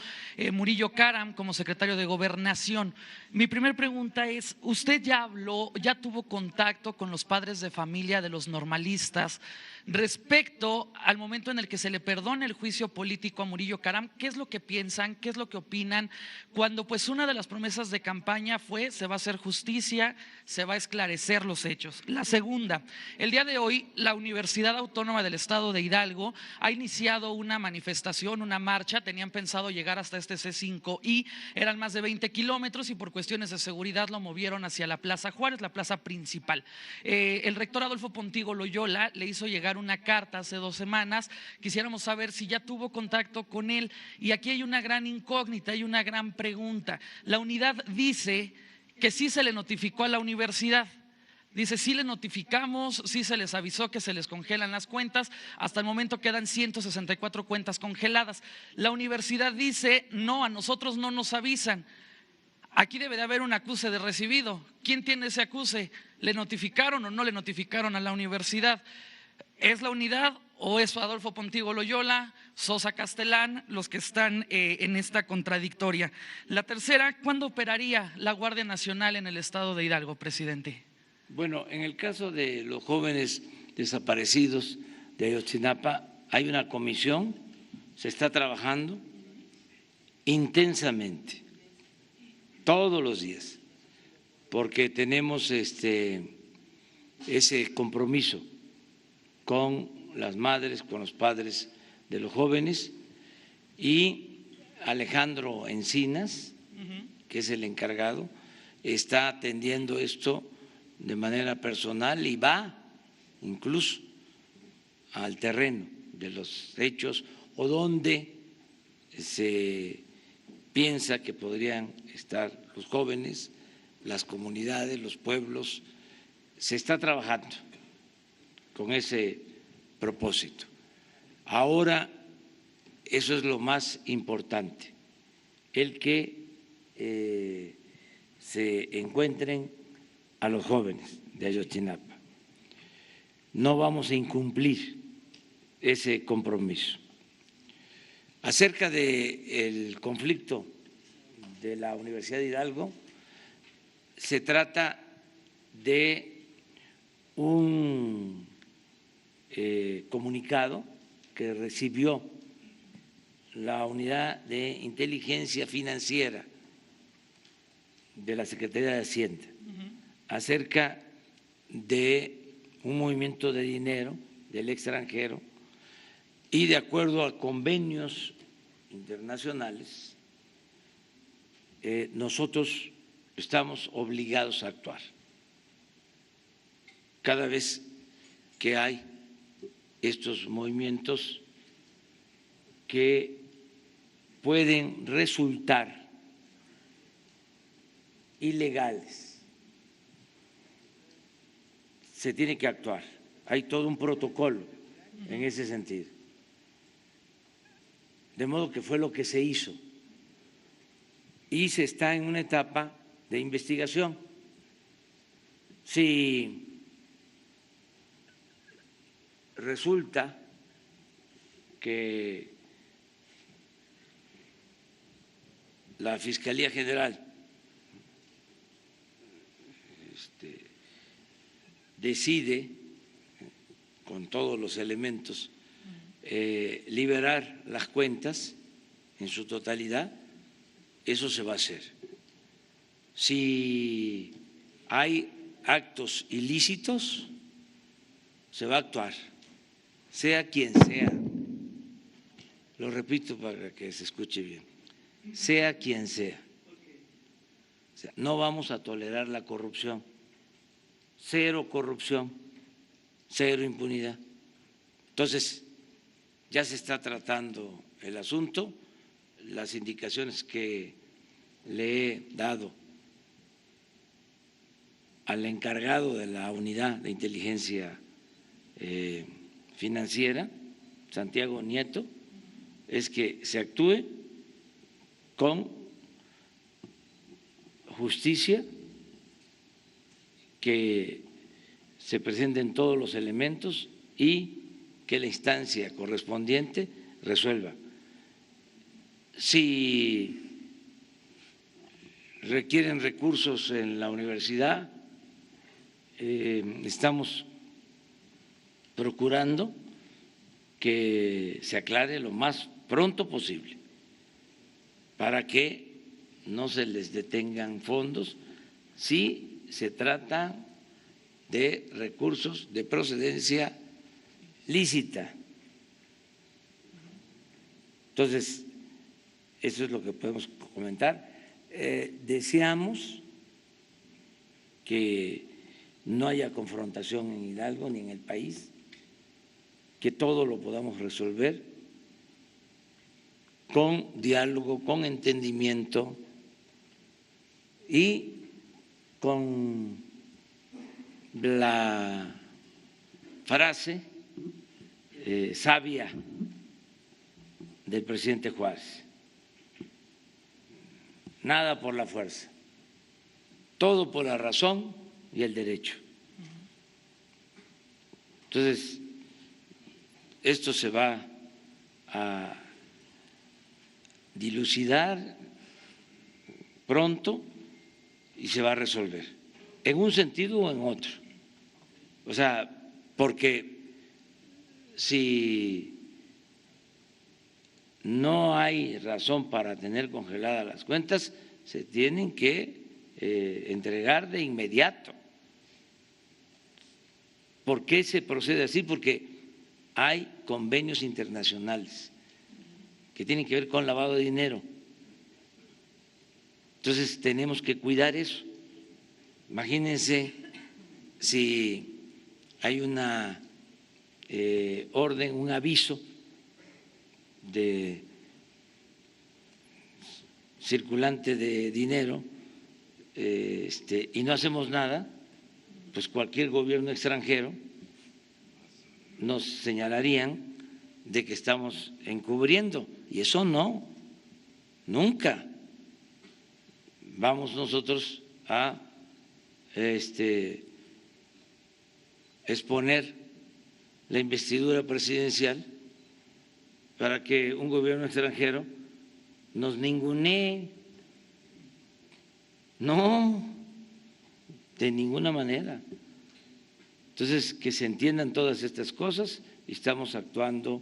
Murillo Karam como secretario de Gobernación. Mi primera pregunta es, ¿usted ya habló, ya tuvo contacto con los padres de familia de los normalistas respecto al momento en el que se le perdona el juicio político a Murillo Karam? ¿Qué es lo que piensan? ¿Qué es lo que opinan? Cuando pues una de las promesas de campaña fue: se va a hacer justicia, se va a esclarecer los hechos. La segunda, el día de hoy la Universidad Autónoma del Estado de Hidalgo ha iniciado una manifestación, una marcha. Tenían pensado llegar hasta este C5 y eran más de 20 kilómetros y por cuestiones de seguridad lo movieron hacia la Plaza Juárez, la plaza principal. El rector Adolfo Pontigo Loyola le hizo llegar una carta hace 2 semanas. Quisiéramos saber si ya tuvo contacto con él. Y aquí hay una gran incógnita, hay una gran pregunta. La unidad dice que sí se le notificó a la universidad. Dice, sí le notificamos, sí se les avisó que se les congelan las cuentas. Hasta el momento quedan 164 cuentas congeladas. La universidad dice, no, a nosotros no nos avisan. Aquí debe de haber un acuse de recibido. ¿Quién tiene ese acuse? ¿Le notificaron o no le notificaron a la universidad? ¿Es la unidad o es Adolfo Pontigo Loyola, Sosa Castellán los que están en esta contradictoria? La tercera, ¿cuándo operaría la Guardia Nacional en el estado de Hidalgo, presidente? Bueno, en el caso de los jóvenes desaparecidos de Ayotzinapa hay una comisión, se está trabajando intensamente todos los días, porque tenemos ese compromiso con las madres, con los padres de los jóvenes, y Alejandro Encinas, que es el encargado, está atendiendo esto de manera personal y va incluso al terreno de los hechos o donde se piensa que podrían estar los jóvenes, las comunidades, los pueblos. Se está trabajando con ese propósito. Ahora, eso es lo más importante, el que se encuentren a los jóvenes de Ayotzinapa. No vamos a incumplir ese compromiso. Acerca del conflicto de la Universidad de Hidalgo, se trata de un comunicado que recibió la Unidad de Inteligencia Financiera de la Secretaría de Hacienda acerca de un movimiento de dinero del extranjero, y de acuerdo a convenios internacionales nosotros estamos obligados a actuar cada vez que hay estos movimientos que pueden resultar ilegales. Se tiene que actuar. Hay todo un protocolo en ese sentido. De modo que fue lo que se hizo. Y se está en una etapa de investigación. Si resulta que la Fiscalía General decide, con todos los elementos, liberar las cuentas en su totalidad, eso se va a hacer. Si hay actos ilícitos, se va a actuar, sea quien sea. Lo repito para que se escuche bien, sea quien sea. O sea, no vamos a tolerar la corrupción. Cero corrupción, cero impunidad. Entonces, ya se está tratando el asunto. Las indicaciones que le he dado al encargado de la Unidad de Inteligencia Financiera, Santiago Nieto, es que se actúe con justicia, que se presenten todos los elementos y que la instancia correspondiente resuelva. Si requieren recursos en la universidad, estamos procurando que se aclare lo más pronto posible para que no se les detengan fondos si se trata de recursos de procedencia lícita. Entonces, eso es lo que podemos comentar. Deseamos que no haya confrontación en Hidalgo ni en el país, que todo lo podamos resolver con diálogo, con entendimiento y con la frase sabia del presidente Juárez: nada por la fuerza, todo por la razón y el derecho. Entonces, esto se va a dilucidar pronto y se va a resolver, en un sentido o en otro. O sea, porque si no hay razón para tener congeladas las cuentas, se tienen que entregar de inmediato. ¿Por qué se procede así? Porque hay convenios internacionales que tienen que ver con lavado de dinero. Entonces tenemos que cuidar eso. Imagínense si hay una orden, un aviso de circulante de dinero y no hacemos nada, pues cualquier gobierno extranjero nos señalarían de que estamos encubriendo, y eso no, nunca. Vamos nosotros a exponer la investidura presidencial para que un gobierno extranjero nos ningunee. No, de ninguna manera. Entonces, que se entiendan todas estas cosas y estamos actuando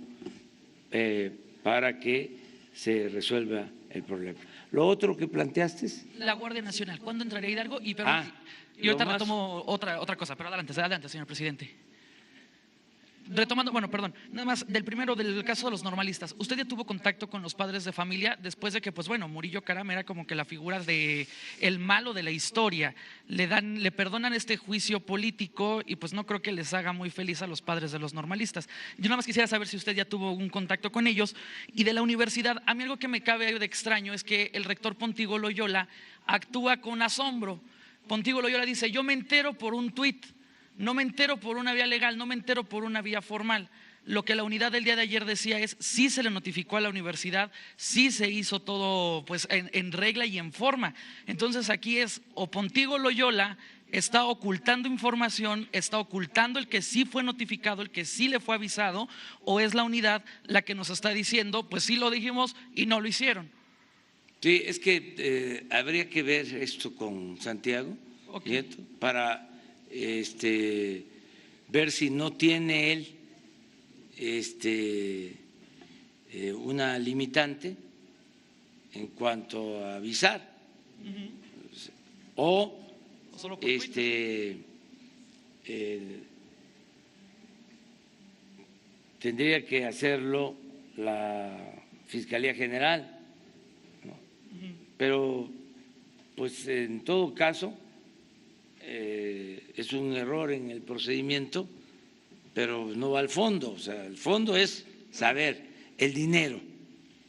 para que se resuelva el problema. Lo otro que planteaste es… La Guardia Nacional, ¿cuándo entraría Hidalgo? Y lo ahorita más… retomo otra cosa, pero adelante, señor presidente. Retomando, bueno, perdón, nada más del primero, del caso de los normalistas. ¿Usted ya tuvo contacto con los padres de familia después de que, pues bueno, Murillo Karam era como que la figura de el malo de la historia? Le perdonan este juicio político y pues no creo que les haga muy feliz a los padres de los normalistas. Yo nada más quisiera saber si usted ya tuvo un contacto con ellos. Y de la universidad, a mí algo que me cabe de extraño es que el rector Pontigo Loyola actúa con asombro. Pontigo Loyola dice: yo me entero por un tuit. No me entero por una vía legal, no me entero por una vía formal. Lo que la unidad del día de ayer decía es: sí se le notificó a la universidad, sí se hizo todo pues en regla y en forma. Entonces aquí es o Pontigo Loyola está ocultando información, está ocultando el que sí fue notificado, el que sí le fue avisado, o es la unidad la que nos está diciendo: pues sí lo dijimos y no lo hicieron. Sí, es que habría que ver esto con Santiago Nieto para ver si no tiene él una limitante en cuanto a avisar o tendría que hacerlo la Fiscalía General, ¿no? Pero pues en todo caso es un error en el procedimiento, pero no va al fondo. O sea, el fondo es saber el dinero.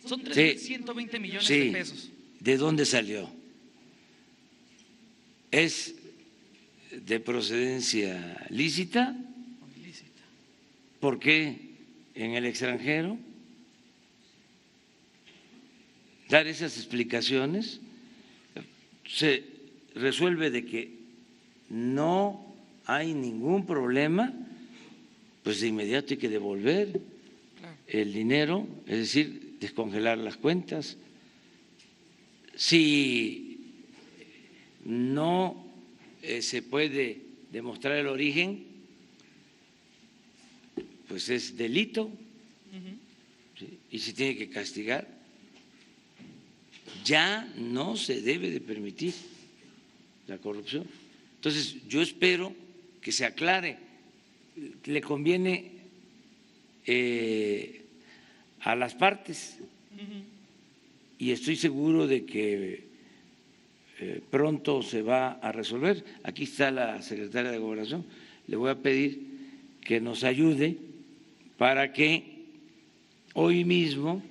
Son 3.120 millones de pesos. ¿De dónde salió? ¿Es de procedencia lícita? ¿Por qué en el extranjero? Dar esas explicaciones. resuelve de que no hay ningún problema, pues de inmediato hay que devolver el dinero, es decir, descongelar las cuentas. Si no se puede demostrar el origen, pues es delito, ¿sí? Y se tiene que castigar. Ya no se debe de permitir la corrupción. Entonces, yo espero que se aclare. Le conviene a las partes y estoy seguro de que pronto se va a resolver. Aquí está la secretaria de Gobernación. Le voy a pedir que nos ayude para que hoy mismo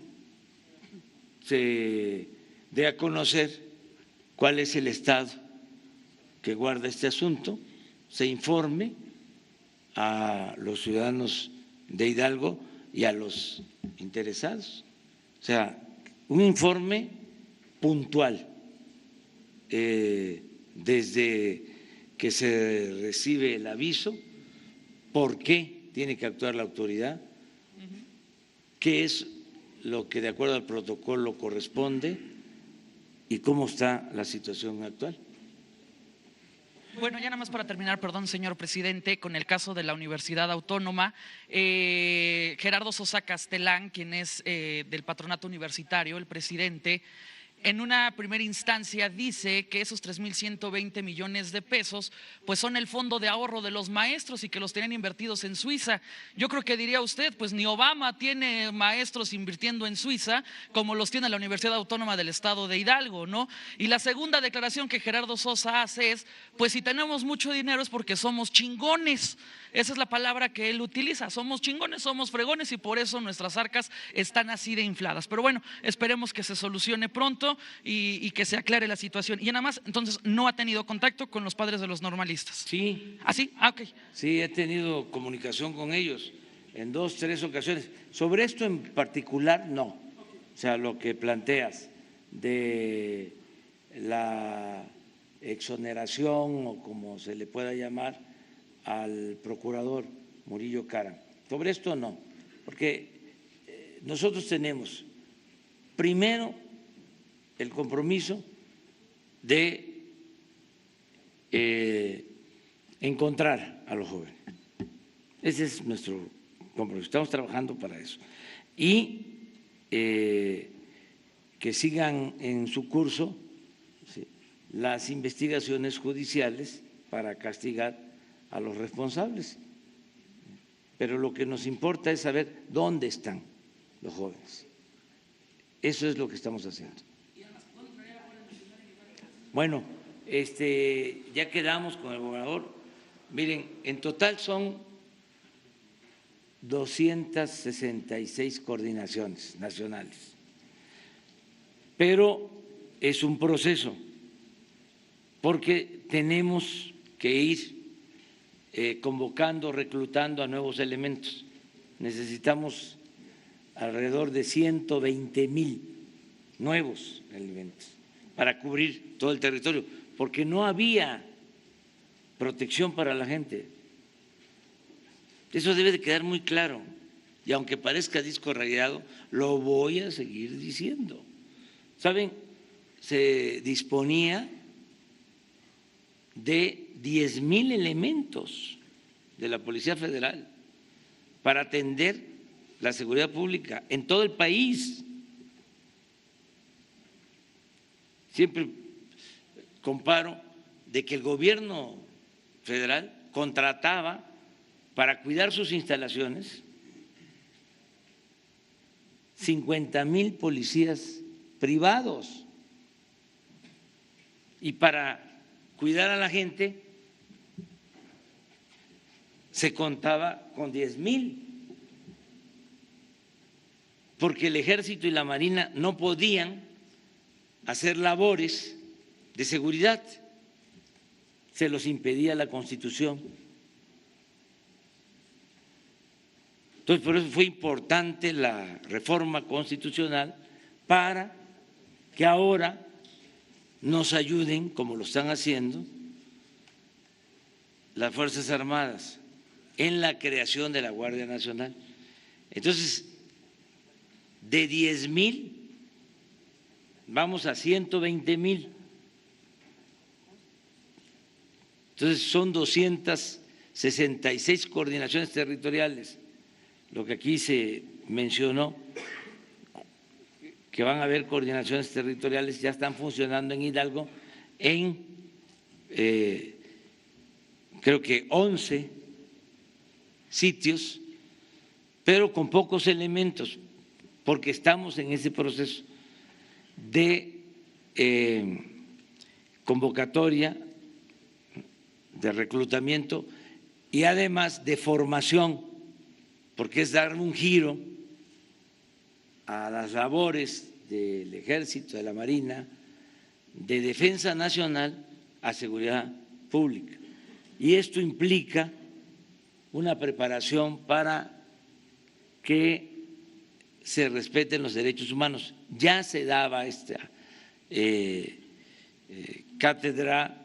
se dé a conocer cuál es el estado que guarda este asunto, se informe a los ciudadanos de Hidalgo y a los interesados. O sea, un informe puntual desde que se recibe el aviso, por qué tiene que actuar la autoridad, qué es lo que de acuerdo al protocolo corresponde y cómo está la situación actual. Bueno, ya nada más para terminar, perdón, señor presidente, con el caso de la Universidad Autónoma, Gerardo Sosa Castelán, quien es del patronato universitario, el presidente, en una primera instancia dice que esos 3.120 millones de pesos pues son el fondo de ahorro de los maestros y que los tenían invertidos en Suiza. Yo creo que diría usted, pues ni Obama tiene maestros invirtiendo en Suiza como los tiene la Universidad Autónoma del Estado de Hidalgo, ¿no? Y la segunda declaración que Gerardo Sosa hace es, pues si tenemos mucho dinero es porque somos chingones. Esa es la palabra que él utiliza, somos chingones, somos fregones y por eso nuestras arcas están así de infladas. Pero bueno, esperemos que se solucione pronto y que se aclare la situación. Y nada más, entonces, ¿no ha tenido contacto con los padres de los normalistas? Sí. ¿Ah, sí? Ah, ok. Sí, he tenido comunicación con ellos en 2, 3 ocasiones. Sobre esto en particular, no. O sea, lo que planteas de la exoneración o como se le pueda llamar al procurador Murillo Karam. Sobre esto no, porque nosotros tenemos primero el compromiso de encontrar a los jóvenes. Ese es nuestro compromiso, estamos trabajando para eso. Y que sigan en su curso, ¿sí?, las investigaciones judiciales para castigar a los responsables. Pero lo que nos importa es saber dónde están los jóvenes. Eso es lo que estamos haciendo. Bueno, ya quedamos con el gobernador. Miren, en total son 266 coordinaciones nacionales, pero es un proceso porque tenemos que ir convocando, reclutando a nuevos elementos. Necesitamos alrededor de 120,000 nuevos elementos para cubrir todo el territorio, porque no había protección para la gente. Eso debe de quedar muy claro. Y aunque parezca disco rayado, lo voy a seguir diciendo. ¿Saben? Se disponía de 10,000 elementos de la Policía Federal para atender la seguridad pública en todo el país. Siempre comparo de que el gobierno federal contrataba para cuidar sus instalaciones 50,000 policías privados y para cuidar a la gente se contaba con 10,000, porque el Ejército y la Marina no podían hacer labores de seguridad, se los impedía la Constitución. Entonces, por eso fue importante la reforma constitucional para que ahora nos ayuden, como lo están haciendo las Fuerzas Armadas, en la creación de la Guardia Nacional. Entonces, de 10,000 vamos a 120,000. Entonces, son 266 coordinaciones territoriales, lo que aquí se mencionó, que van a haber coordinaciones territoriales, ya están funcionando en Hidalgo en creo que 11 sitios, pero con pocos elementos, porque estamos en ese proceso de convocatoria, de reclutamiento y además de formación, porque es dar un giro a las labores del Ejército, de la Marina, de defensa nacional a seguridad pública. Y esto implica una preparación para que se respeten los derechos humanos. Ya se daba esta cátedra,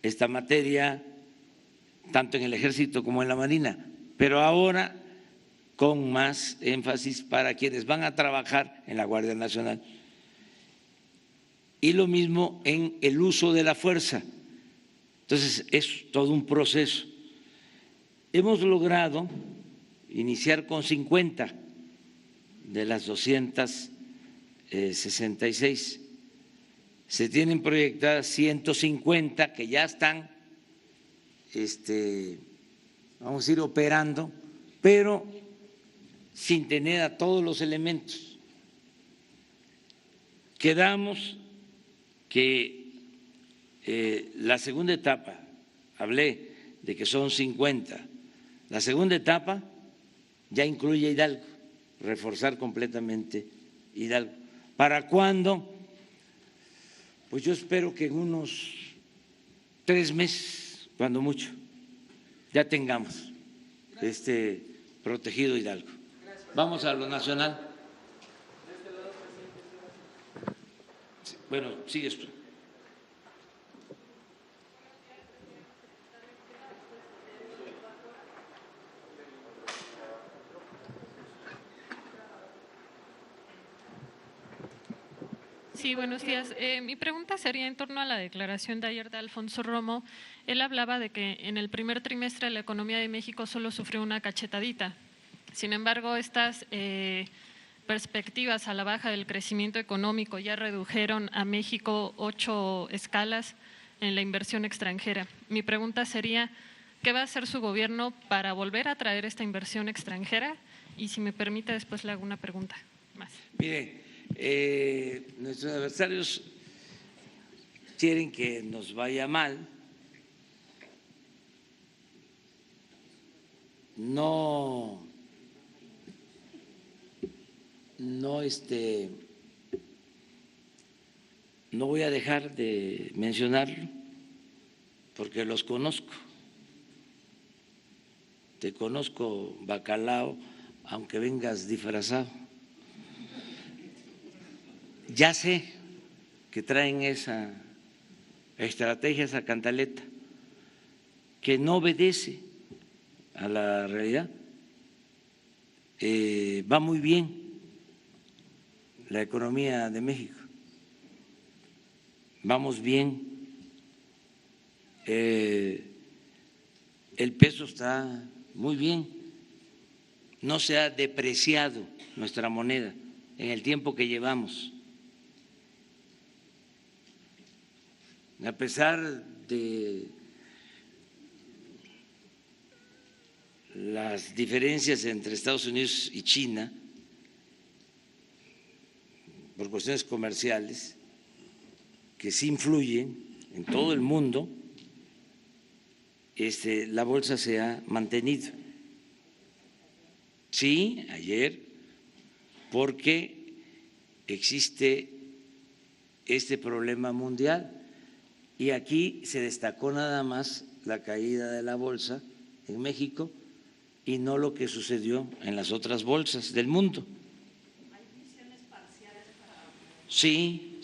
esta materia, tanto en el Ejército como en la Marina, pero ahora con más énfasis para quienes van a trabajar en la Guardia Nacional. Y lo mismo en el uso de la fuerza. Entonces, es todo un proceso. Hemos logrado iniciar con 50 de las 266. Se tienen proyectadas 150 que ya están, vamos a ir operando, pero sin tener a todos los elementos. Quedamos que la segunda etapa, hablé de que son 50, la segunda etapa ya incluye Hidalgo, reforzar completamente Hidalgo. ¿Para cuándo? Pues yo espero que en unos 3 meses, cuando mucho, ya tengamos protegido Hidalgo. Vamos a lo nacional. Bueno, sigues tú. Sí, buenos días. Mi pregunta sería en torno a la declaración de ayer de Alfonso Romo. Él hablaba de que en el primer trimestre la economía de México solo sufrió una cachetadita. Sin embargo, estas perspectivas a la baja del crecimiento económico ya redujeron a México 8 escalas en la inversión extranjera. Mi pregunta sería, ¿qué va a hacer su gobierno para volver a traer esta inversión extranjera? Y si me permite, después le hago una pregunta más. Mire, nuestros adversarios quieren que nos vaya mal, no voy a dejar de mencionarlo porque los conozco. Te conozco, bacalao, aunque vengas disfrazado. Ya sé que traen esa estrategia, esa cantaleta, que no obedece a la realidad. Va muy bien la economía de México, vamos bien, el peso está muy bien, no se ha depreciado nuestra moneda en el tiempo que llevamos. A pesar de las diferencias entre Estados Unidos y China por cuestiones comerciales que sí influyen en todo el mundo, la bolsa se ha mantenido. Sí, ayer, porque existe este problema mundial. Y aquí se destacó nada más la caída de la bolsa en México y no lo que sucedió en las otras bolsas del mundo. ¿Hay visiones parciales para...? Sí.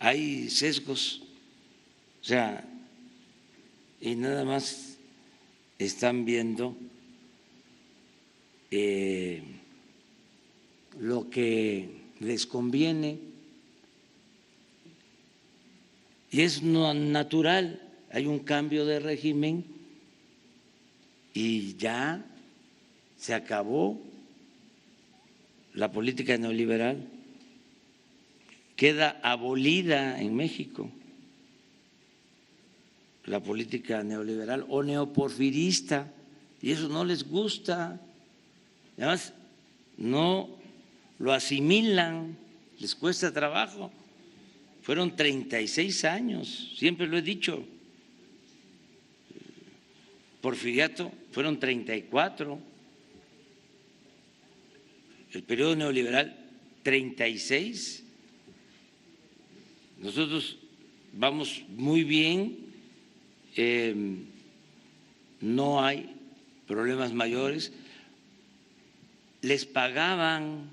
hay sesgos, o sea, y nada más están viendo lo que les conviene y es natural, hay un cambio de régimen y ya se acabó la política neoliberal, queda abolida en México la política neoliberal o neoporfirista, y eso no les gusta, además no lo asimilan, les cuesta trabajo. Fueron 36 años, siempre lo he dicho. Porfiriato fueron 34, el periodo neoliberal 36. Nosotros vamos muy bien, no hay problemas mayores. Les pagaban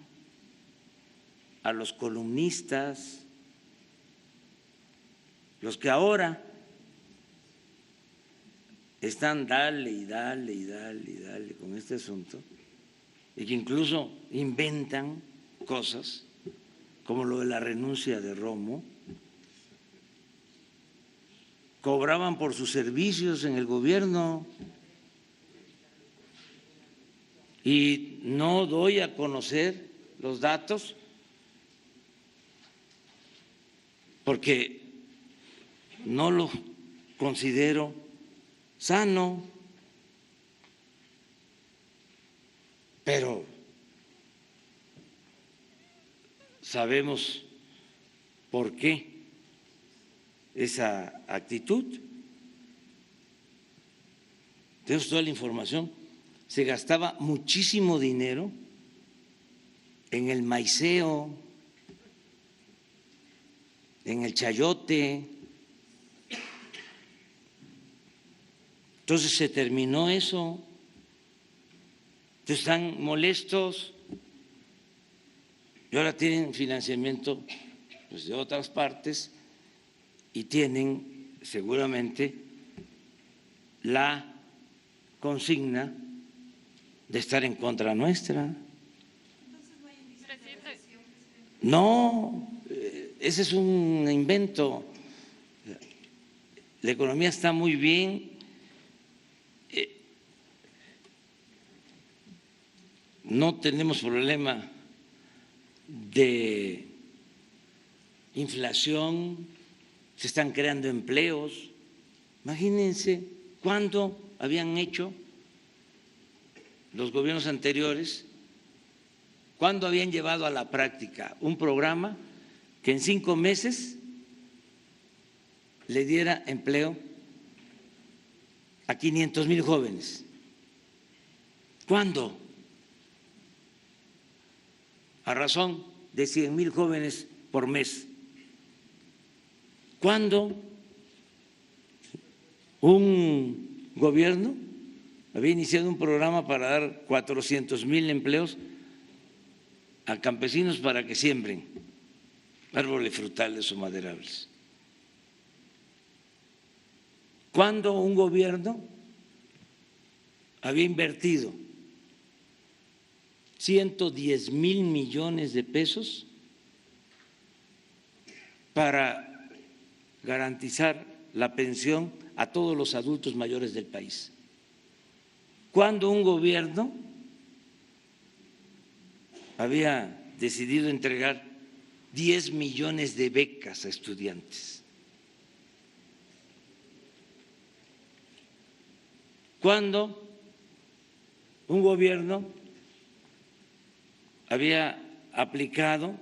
a los columnistas, los que ahora están dale y dale y dale y dale con este asunto, y que incluso inventan cosas como lo de la renuncia de Romo, cobraban por sus servicios en el gobierno y no doy a conocer los datos porque no lo considero sano, pero sabemos por qué esa actitud. Tenemos toda la información. Se gastaba muchísimo dinero en el maiceo, en el chayote. Entonces se terminó eso. Entonces están molestos y ahora tienen financiamiento pues, de otras partes y tienen seguramente la consigna de estar en contra nuestra. No, ese es un invento. La economía está muy bien. No tenemos problema de inflación, se están creando empleos. Imagínense cuánto habían hecho los gobiernos anteriores, cuándo habían llevado a la práctica un programa que en 5 meses le diera empleo a 500,000 jóvenes. ¿Cuándo? A razón de 100,000 jóvenes por mes. ¿Cuándo un gobierno había iniciado un programa para dar 400,000 empleos a campesinos para que siembren árboles frutales o maderables? ¿Cuándo un gobierno había invertido 110,000 millones de pesos para garantizar la pensión a todos los adultos mayores del país? ¿Cuándo un gobierno había decidido entregar 10 millones de becas a estudiantes? ¿Cuándo un gobierno había aplicado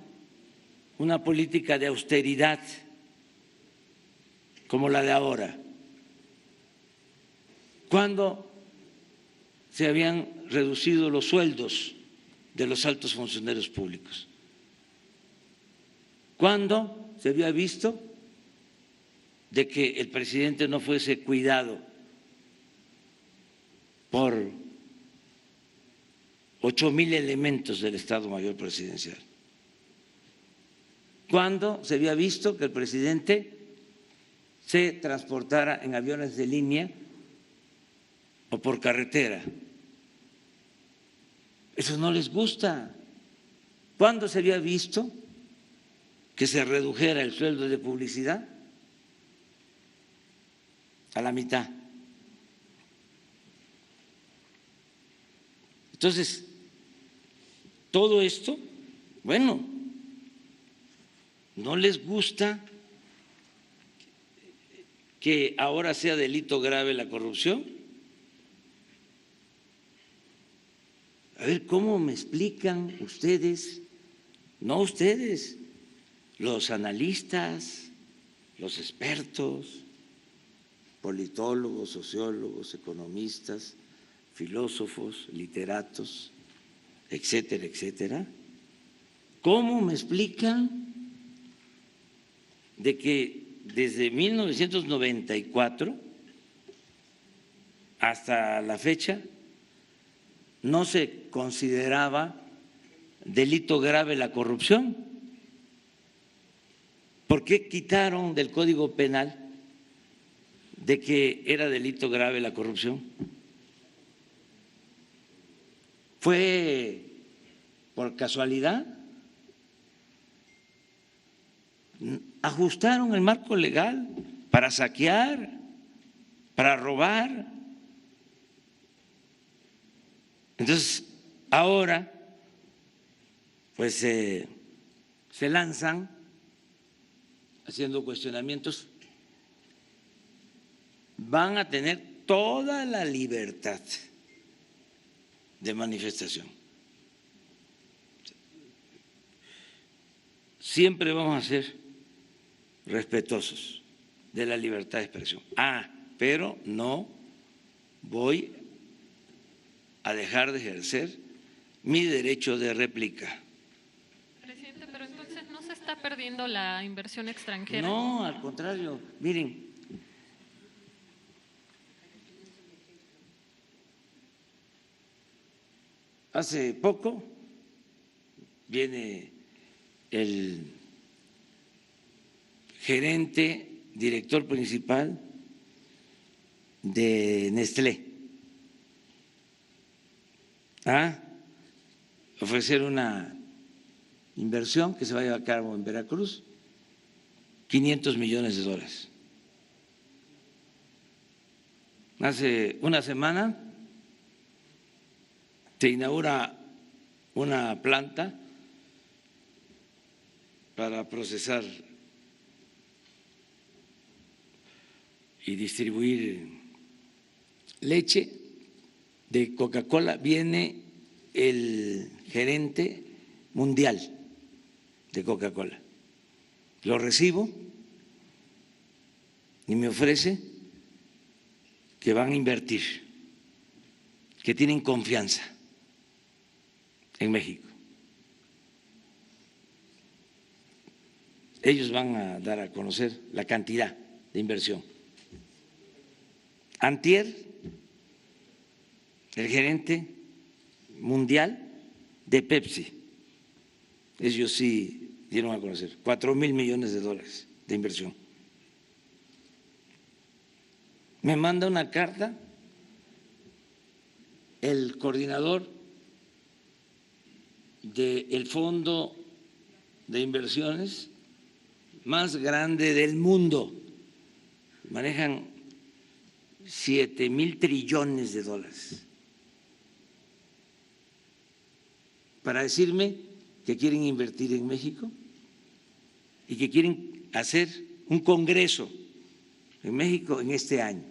una política de austeridad como la de ahora? ¿Cuándo se habían reducido los sueldos de los altos funcionarios públicos? ¿Cuándo se había visto de que el presidente no fuese cuidado por 8,000 elementos del Estado Mayor Presidencial? ¿Cuándo se había visto que el presidente se transportara en aviones de línea o por carretera? Eso no les gusta. ¿Cuándo se había visto que se redujera el sueldo de publicidad a la mitad? Entonces, todo esto, bueno, no les gusta que ahora sea delito grave la corrupción. A ver, ¿cómo me explican ustedes? No ustedes, los analistas, los expertos, politólogos, sociólogos, economistas, filósofos, literatos, etcétera, etcétera. ¿Cómo me explican de que desde 1994 hasta la fecha no se consideraba delito grave la corrupción? ¿Por qué quitaron del Código Penal de que era delito grave la corrupción? ¿Fue por casualidad? Ajustaron el marco legal para saquear, para robar. Entonces, ahora, pues se lanzan haciendo cuestionamientos. Van a tener toda la libertad de manifestación. Siempre vamos a ser respetuosos de la libertad de expresión. Pero no voy a dejar de ejercer mi derecho de réplica. Presidente, pero entonces no se está perdiendo la inversión extranjera. No, al contrario. Miren, hace poco viene el gerente, director principal de Nestlé a ofrecer una inversión que se va a llevar a cabo en Veracruz, $500 millones. Hace una semana se inaugura una planta para procesar y distribuir leche de Coca-Cola. Viene el gerente mundial de Coca-Cola. Lo recibo y me ofrece que van a invertir, que tienen confianza en México. Ellos van a dar a conocer la cantidad de inversión. Antier, el gerente mundial de Pepsi, ellos sí dieron a conocer $4,000 millones de inversión. Me manda una carta el coordinador del fondo de inversiones más grande del mundo, manejan $7,000 trillones, para decirme que quieren invertir en México y que quieren hacer un congreso en México en este año.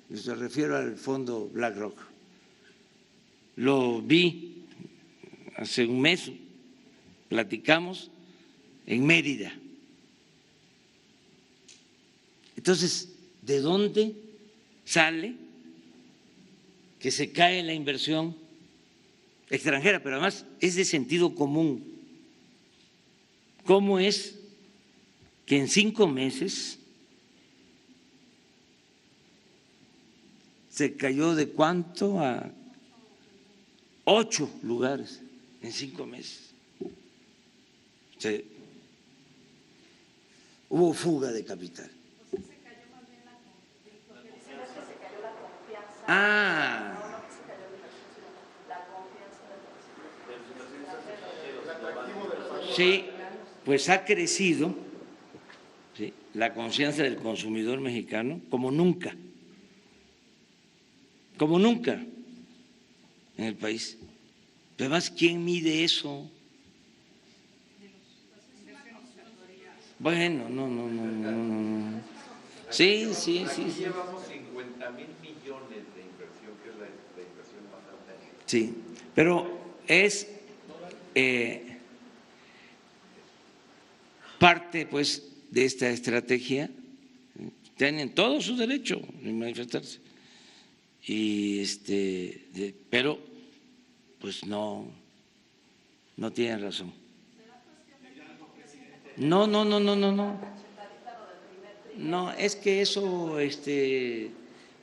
Me refiero al fondo BlackRock. Lo vi hace un mes, platicamos en Mérida. Entonces, ¿de dónde sale que se cae la inversión extranjera? Pero además es de sentido común. ¿Cómo es que en 5 meses se cayó de cuánto a 8 lugares en 5 meses? hubo fuga de capital. Sí, pues ha crecido, ¿sí?, la confianza del consumidor mexicano como nunca en el país. Además, ¿quién mide eso? Bueno, no. Sí. Llevamos 50,000 millones de inversión, que es la inversión más alta. Sí, pero es parte, pues, de esta estrategia. Tienen todo su derecho de manifestarse, pero pues no tienen razón. No. No, es que eso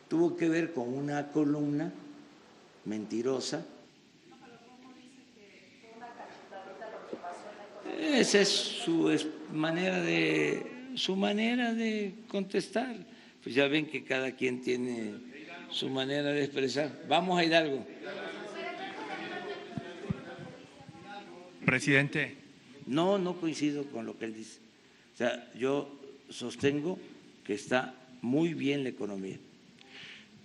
tuvo que ver con una columna mentirosa. Esa es su manera de contestar. Pues ya ven que cada quien tiene su manera de expresar. Vamos a Hidalgo. Presidente. No coincido con lo que él dice. O sea, yo sostengo que está muy bien la economía.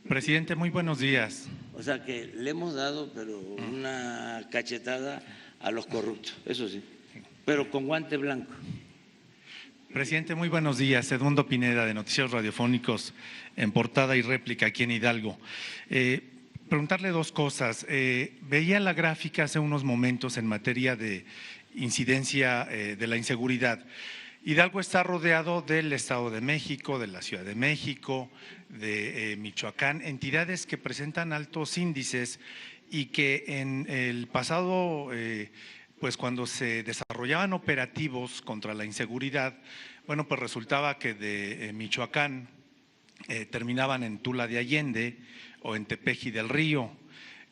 Presidente, muy buenos días. O sea, que le hemos dado, pero una cachetada a los corruptos, eso sí, pero con guante blanco. Presidente, muy buenos días. Edmundo Pineda, de Noticieros Radiofónicos, en Portada y Réplica, aquí en Hidalgo. Preguntarle dos cosas. Veía la gráfica hace unos momentos en materia de incidencia de la inseguridad. Hidalgo está rodeado del Estado de México, de la Ciudad de México, de Michoacán, entidades que presentan altos índices y que en el pasado, pues cuando se desarrollaban operativos contra la inseguridad, bueno, pues resultaba que de Michoacán terminaban en Tula de Allende o en Tepeji del Río,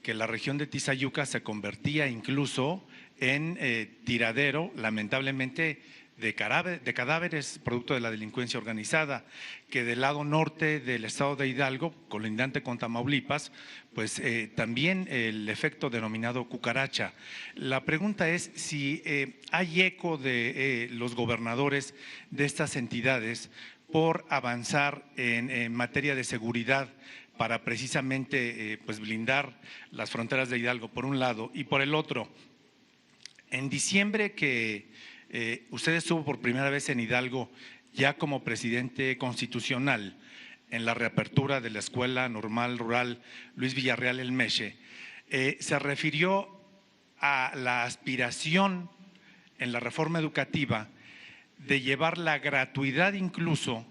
que la región de Tizayuca se convertía incluso en tiradero, lamentablemente, de cadáveres producto de la delincuencia organizada, que del lado norte del estado de Hidalgo, colindante con Tamaulipas, pues también el efecto denominado cucaracha. La pregunta es si hay eco de los gobernadores de estas entidades por avanzar en materia de seguridad para precisamente pues blindar las fronteras de Hidalgo por un lado, y por el otro, en diciembre que usted estuvo por primera vez en Hidalgo ya como presidente constitucional en la reapertura de la Escuela Normal Rural Luis Villarreal El Meche, se refirió a la aspiración en la reforma educativa de llevar la gratuidad incluso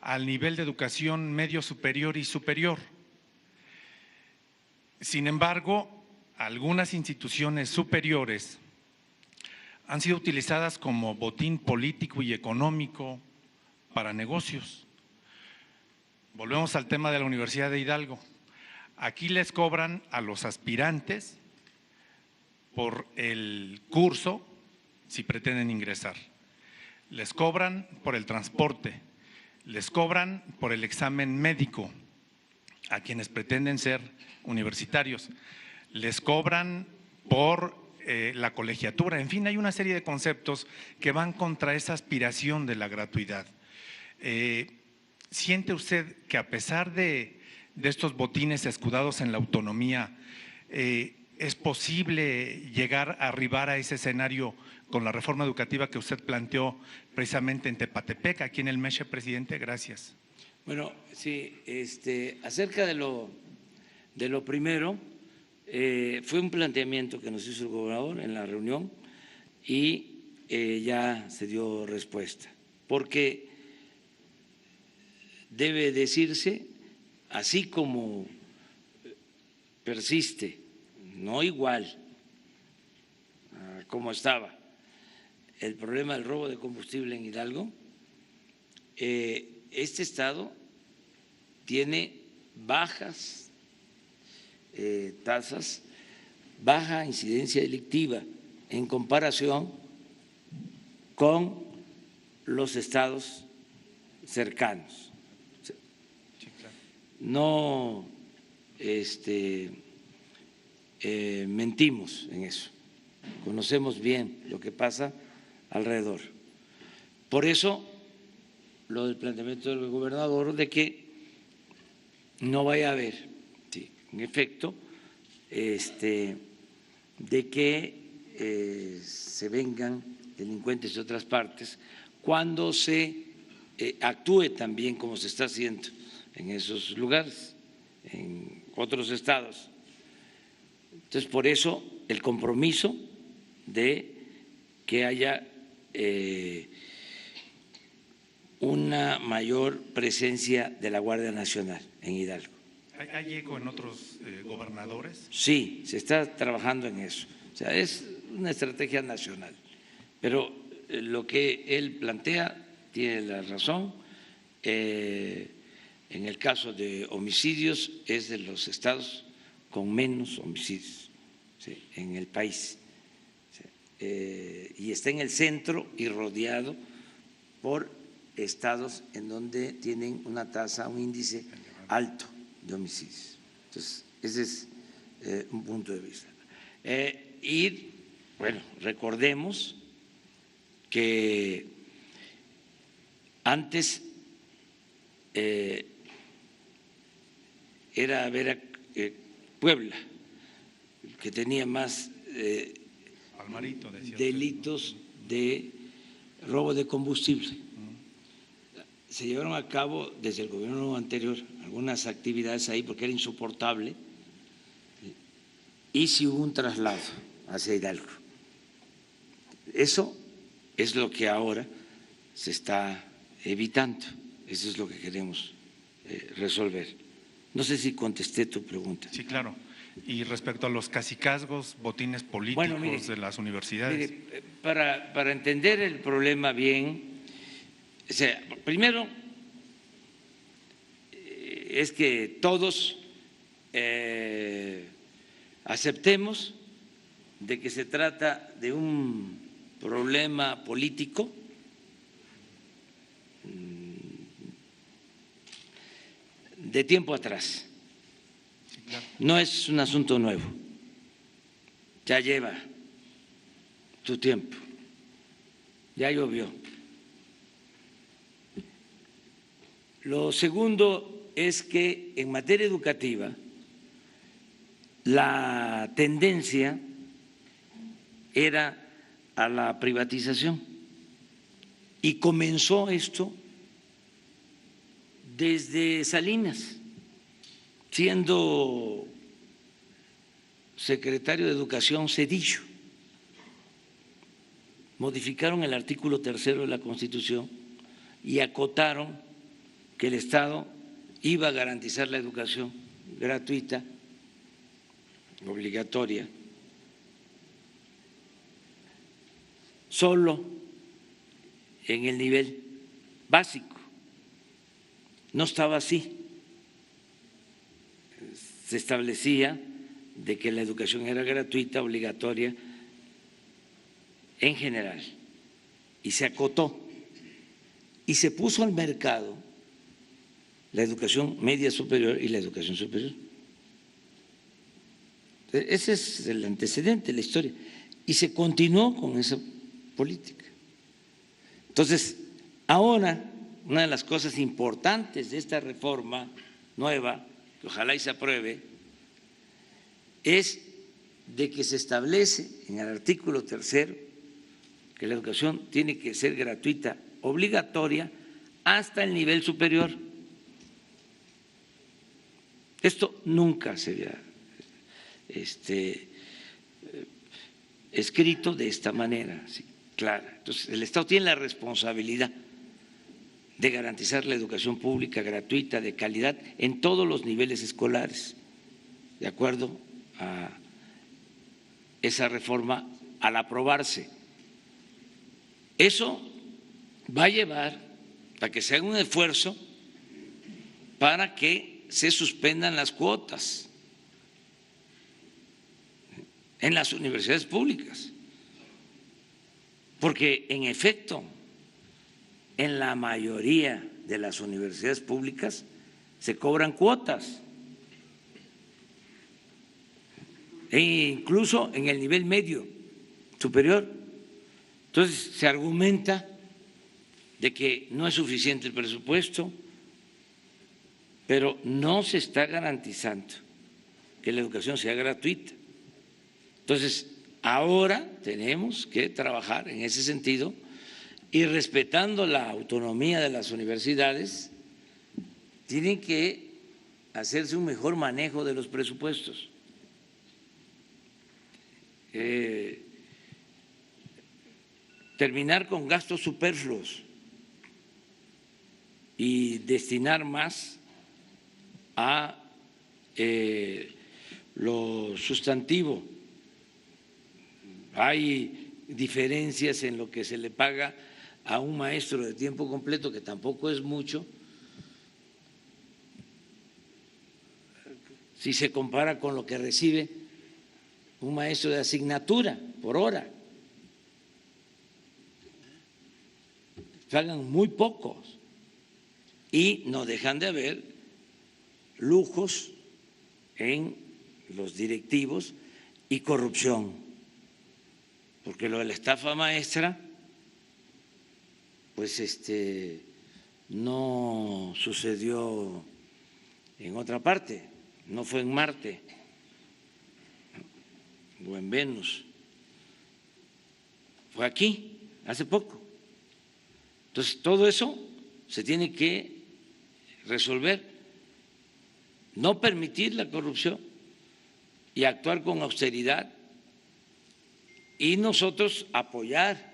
al nivel de educación medio superior y superior. Sin embargo, algunas instituciones superiores han sido utilizadas como botín político y económico para negocios. Volvemos al tema de la Universidad de Hidalgo. Aquí les cobran a los aspirantes por el curso si pretenden ingresar. Les cobran por el transporte, les cobran por el examen médico a quienes pretenden ser universitarios, les cobran por la colegiatura, en fin, hay una serie de conceptos que van contra esa aspiración de la gratuidad. ¿Siente usted que a pesar de estos botines escudados en la autonomía, es posible llegar a arribar a ese escenario con la reforma educativa que usted planteó precisamente en Tepatepec, aquí en el Meche, presidente? Gracias. Bueno, sí, acerca de lo primero, fue un planteamiento que nos hizo el gobernador en la reunión y ya se dio respuesta, porque debe decirse, así como persiste, no igual a como estaba, el problema del robo de combustible en Hidalgo, este estado tiene bajas tasas, baja incidencia delictiva en comparación con los estados cercanos. No mentimos en eso, conocemos bien lo que pasa alrededor. Por eso, lo del planteamiento del gobernador de que no vaya a haber, sí, en efecto, de que se vengan delincuentes de otras partes cuando se actúe también como se está haciendo en esos lugares, en otros estados. Entonces, por eso el compromiso de que haya una mayor presencia de la Guardia Nacional en Hidalgo. ¿Hay eco en otros gobernadores? Sí, se está trabajando en eso. O sea, es una estrategia nacional. Pero lo que él plantea tiene la razón. En el caso de homicidios es de los estados con menos homicidios, ¿sí?, en el país. ¿Sí? Y está en el centro y rodeado por estados en donde tienen una tasa, un índice alto de homicidios. Entonces, ese es un punto de vista. Y, bueno, recordemos que antes era Puebla, que tenía más delitos de robo de combustible. Se llevaron a cabo desde el gobierno anterior algunas actividades ahí porque era insoportable y sí hubo un traslado hacia Hidalgo. Eso es lo que ahora se está evitando, eso es lo que queremos resolver. No sé si contesté tu pregunta. Sí, claro. Y respecto a los cacicazgos, botines políticos, bueno, mire, de las universidades. Mire, para entender el problema bien, o sea, primero es que todos aceptemos de que se trata de un problema político de tiempo atrás. Sí, claro. No es un asunto nuevo, ya lleva su tiempo, ya llovió. Lo segundo es que en materia educativa la tendencia era a la privatización y comenzó esto desde Salinas, siendo secretario de Educación Zedillo. Modificaron el artículo 3 de la Constitución y acotaron que el Estado iba a garantizar la educación gratuita, obligatoria, solo en el nivel básico. No estaba así. Se establecía de que la educación era gratuita, obligatoria, en general, y se acotó y se puso al mercado la educación media superior y la educación superior. Ese es el antecedente, la historia, y se continuó con esa política. Entonces, ahora, una de las cosas importantes de esta reforma nueva, que ojalá y se apruebe, es de que se establece en el artículo 3 que la educación tiene que ser gratuita, obligatoria, hasta el nivel superior. Esto nunca se había escrito de esta manera, así, clara. Entonces, el Estado tiene la responsabilidad de garantizar la educación pública gratuita, de calidad, en todos los niveles escolares, de acuerdo a esa reforma al aprobarse. Eso va a llevar a que se haga un esfuerzo para que se suspendan las cuotas en las universidades públicas, porque en efecto en la mayoría de las universidades públicas se cobran cuotas. E incluso en el nivel medio superior. Entonces se argumenta de que no es suficiente el presupuesto, pero no se está garantizando que la educación sea gratuita. Entonces, ahora tenemos que trabajar en ese sentido y respetando la autonomía de las universidades, tienen que hacerse un mejor manejo de los presupuestos. Terminar con gastos superfluos y destinar más a lo sustantivo. Hay diferencias en lo que se le paga a un maestro de tiempo completo, que tampoco es mucho, si se compara con lo que recibe un maestro de asignatura por hora. Pagan muy pocos y no dejan de haber lujos en los directivos y corrupción, porque lo de la estafa maestra pues no sucedió en otra parte, no fue en Marte o en Venus, fue aquí hace poco. Entonces, todo eso se tiene que resolver, no permitir la corrupción y actuar con austeridad, y nosotros apoyar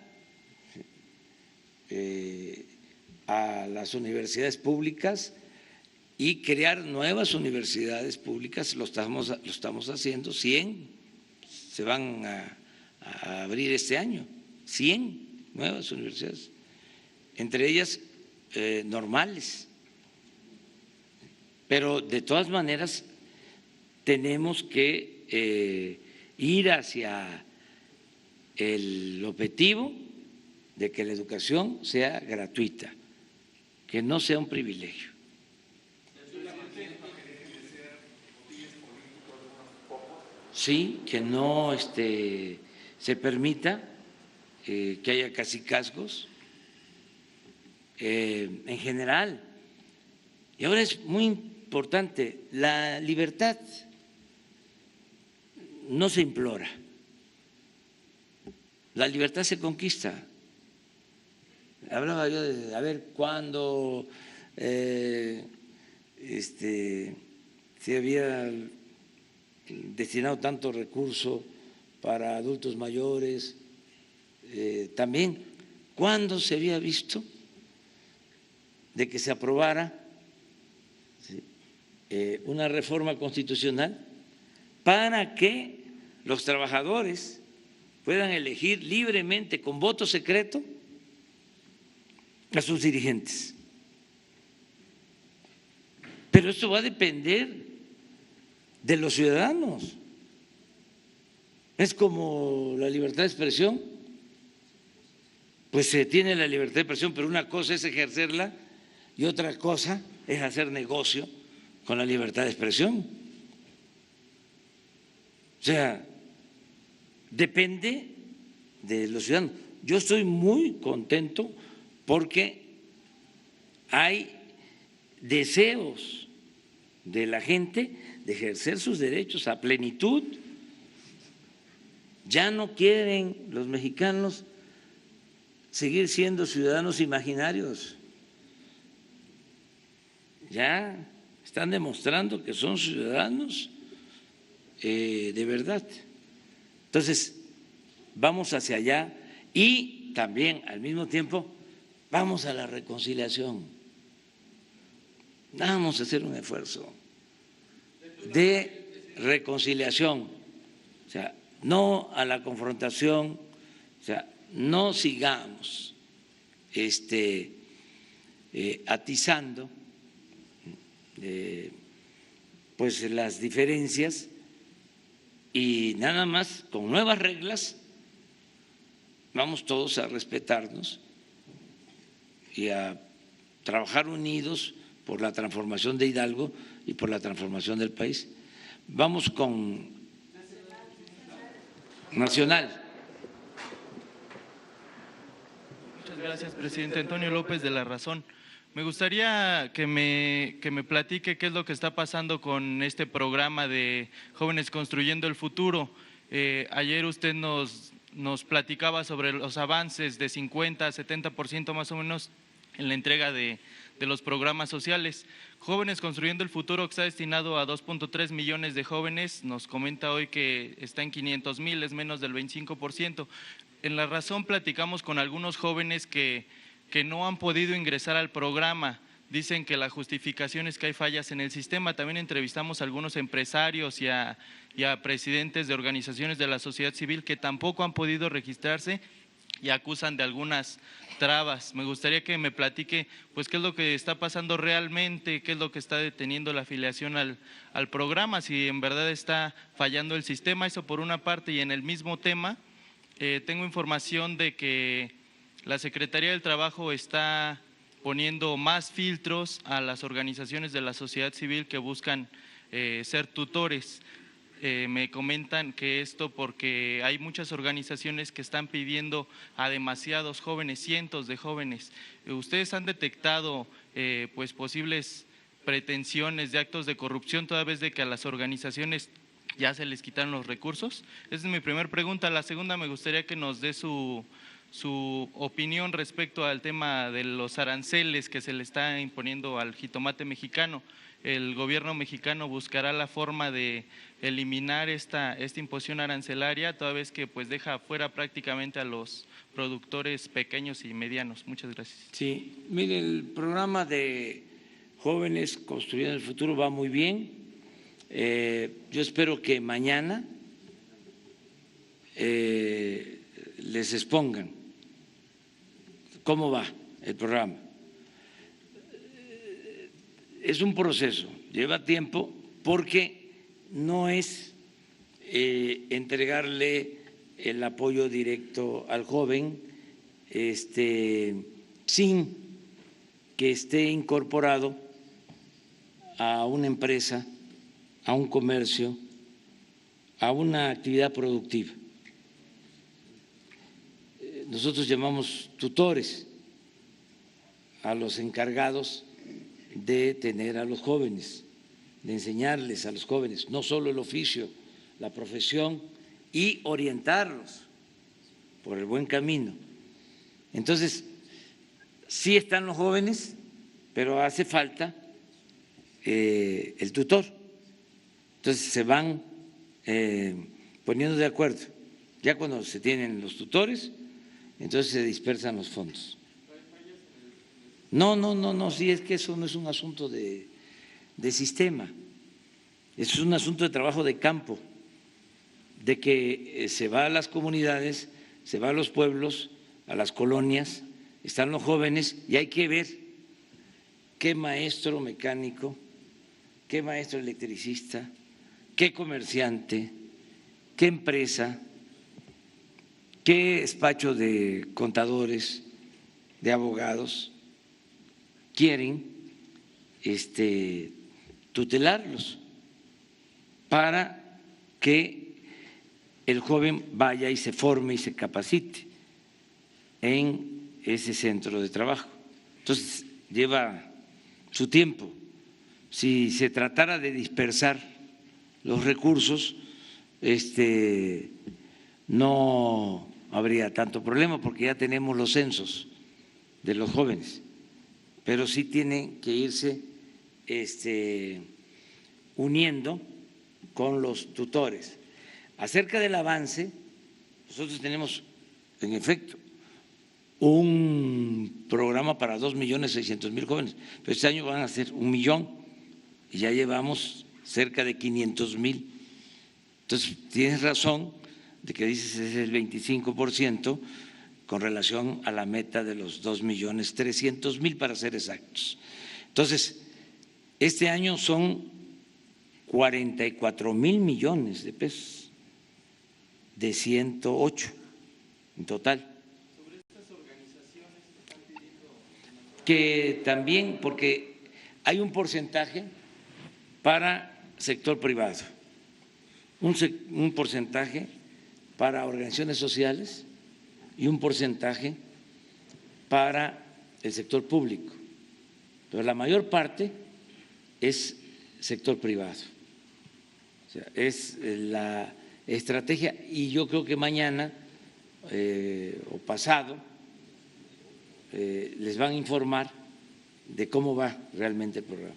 a las universidades públicas y crear nuevas universidades públicas. Lo estamos haciendo. 100 se van a abrir este año, 100 nuevas universidades, entre ellas normales, pero de todas maneras tenemos que ir hacia el objetivo de que la educación sea gratuita, que no sea un privilegio. Sí, que no se permita que haya cacicazgos en general. Y ahora es muy importante, la libertad no se implora, la libertad se conquista. Hablaba yo de a ver cuándo se había destinado tanto recurso para adultos mayores, también cuándo se había visto de que se aprobara una reforma constitucional para que los trabajadores puedan elegir libremente con voto secreto a sus dirigentes. Pero esto va a depender de los ciudadanos. Es como la libertad de expresión, pues se tiene la libertad de expresión, pero una cosa es ejercerla y otra cosa es hacer negocio con la libertad de expresión. O sea, depende de los ciudadanos. Yo estoy muy contento porque hay deseos de la gente de ejercer sus derechos a plenitud. Ya no quieren los mexicanos seguir siendo ciudadanos imaginarios. Ya están demostrando que son ciudadanos de verdad. Entonces, vamos hacia allá y también al mismo tiempo vamos a la reconciliación. Vamos a hacer un esfuerzo de reconciliación, o sea, no a la confrontación, o sea, no sigamos atizando pues las diferencias, y nada más con nuevas reglas vamos todos a respetarnos y a trabajar unidos por la transformación de Hidalgo y por la transformación del país. Vamos con Nacional. Muchas gracias, presidente. Antonio López de La Razón. Me gustaría que me platique qué es lo que está pasando con este programa de Jóvenes Construyendo el Futuro. Ayer usted nos platicaba sobre los avances de 50 a 70% más o menos en la entrega de los programas sociales. Jóvenes Construyendo el Futuro, que está destinado a 2.3 millones de jóvenes, nos comenta hoy que está en 500,000, es menos del 25%. En La Razón platicamos con algunos jóvenes que no han podido ingresar al programa. Dicen que la justificación es que hay fallas en el sistema. También entrevistamos a algunos empresarios y a presidentes de organizaciones de la sociedad civil que tampoco han podido registrarse y acusan de algunas trabas. Me gustaría que me platique pues qué es lo que está pasando realmente, qué es lo que está deteniendo la afiliación al programa, si en verdad está fallando el sistema, eso por una parte. Y en el mismo tema, tengo información de que la Secretaría del Trabajo está poniendo más filtros a las organizaciones de la sociedad civil que buscan ser tutores. Me comentan que esto porque hay muchas organizaciones que están pidiendo a demasiados jóvenes, cientos de jóvenes. ¿Ustedes han detectado pues posibles pretensiones de actos de corrupción toda vez de que a las organizaciones ya se les quitaron los recursos? Esa es mi primera pregunta. La segunda, me gustaría que nos dé su opinión respecto al tema de los aranceles que se le está imponiendo al jitomate mexicano. El gobierno mexicano buscará la forma de eliminar esta imposición arancelaria, toda vez que pues deja fuera prácticamente a los productores pequeños y medianos. Muchas gracias. Sí, mire, el programa de Jóvenes Construyendo el Futuro va muy bien. Yo espero que mañana les expongan cómo va el programa. Es un proceso, lleva tiempo, porque no es entregarle el apoyo directo al joven sin que esté incorporado a una empresa, a un comercio, a una actividad productiva. Nosotros llamamos tutores a los encargados de tener a los jóvenes, de enseñarles a los jóvenes no solo el oficio, la profesión, y orientarlos por el buen camino. Entonces, sí están los jóvenes, pero hace falta el tutor. Entonces se van poniendo de acuerdo. Ya cuando se tienen los tutores, entonces se dispersan los fondos. No, sí, es que eso no es un asunto de sistema, es un asunto de trabajo de campo, de que se va a las comunidades, se va a los pueblos, a las colonias, están los jóvenes y hay que ver qué maestro mecánico, qué maestro electricista, qué comerciante, qué empresa, qué despacho de contadores, de abogados quieren tutelarlos para que el joven vaya y se forme y se capacite en ese centro de trabajo. Entonces, lleva su tiempo. Si se tratara de dispersar los recursos, no habría tanto problema porque ya tenemos los censos de los jóvenes, pero sí tienen que irse uniendo con los tutores. Acerca del avance, nosotros tenemos, en efecto, un programa para 2.600.000 jóvenes, pero este año van a ser 1 millón y ya llevamos cerca de 500.000. Entonces, tienes razón de que dices es el 25% con relación a la meta de los 2.300.000 para ser exactos. Entonces, este año son 44.000 millones de pesos de 108 en total. que también, porque hay un porcentaje para sector privado, un porcentaje para organizaciones sociales y un porcentaje para el sector público, pero la mayor parte es sector privado. O sea, es la estrategia, y yo creo que mañana o pasado les van a informar de cómo va realmente el programa.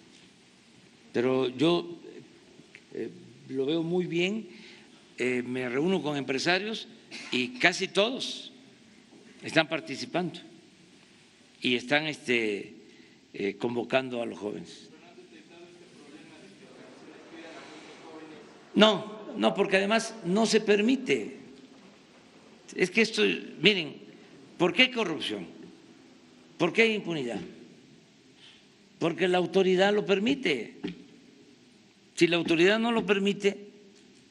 Pero yo lo veo muy bien, me reúno con empresarios y casi todos están participando y están convocando a los jóvenes. No, porque además no se permite. Es que esto, miren, ¿por qué hay corrupción? ¿Por qué hay impunidad? Porque la autoridad lo permite. Si la autoridad no lo permite,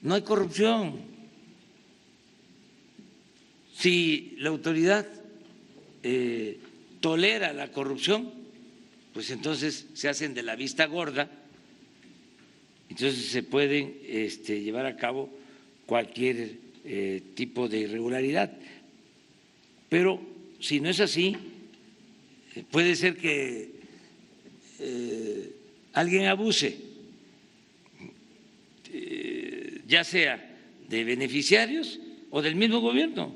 no hay corrupción. Si la autoridad tolera la corrupción, pues entonces se hacen de la vista gorda, entonces se pueden llevar a cabo cualquier tipo de irregularidad. Pero si no es así, puede ser que alguien abuse, ya sea de beneficiarios o del mismo gobierno,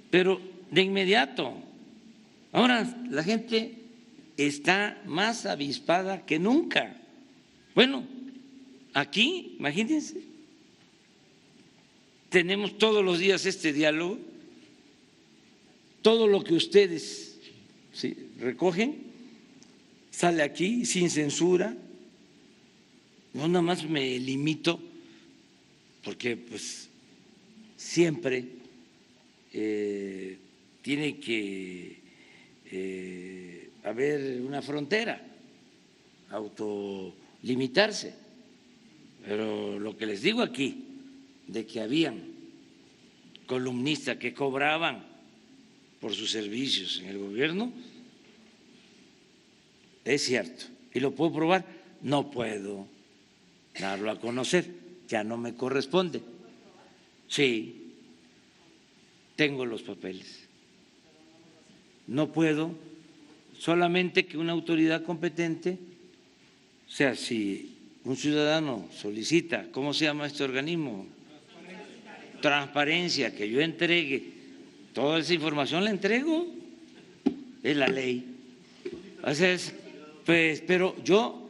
pero de inmediato. Ahora la gente está más avispada que nunca. Bueno, aquí, imagínense, tenemos todos los días este diálogo, todo lo que ustedes recogen sale aquí sin censura. No nada más me limito, porque pues siempre tiene que haber una frontera, autolimitarse. Pero lo que les digo aquí, de que habían columnistas que cobraban por sus servicios en el gobierno, es cierto, y lo puedo probar. No puedo darlo a conocer, ya no me corresponde. Sí, tengo los papeles. No puedo, solamente que una autoridad competente, o sea, si un ciudadano solicita, ¿cómo se llama este organismo? Transparencia, que yo entregue toda esa información, la entrego, es la ley. O sea, pues, pero yo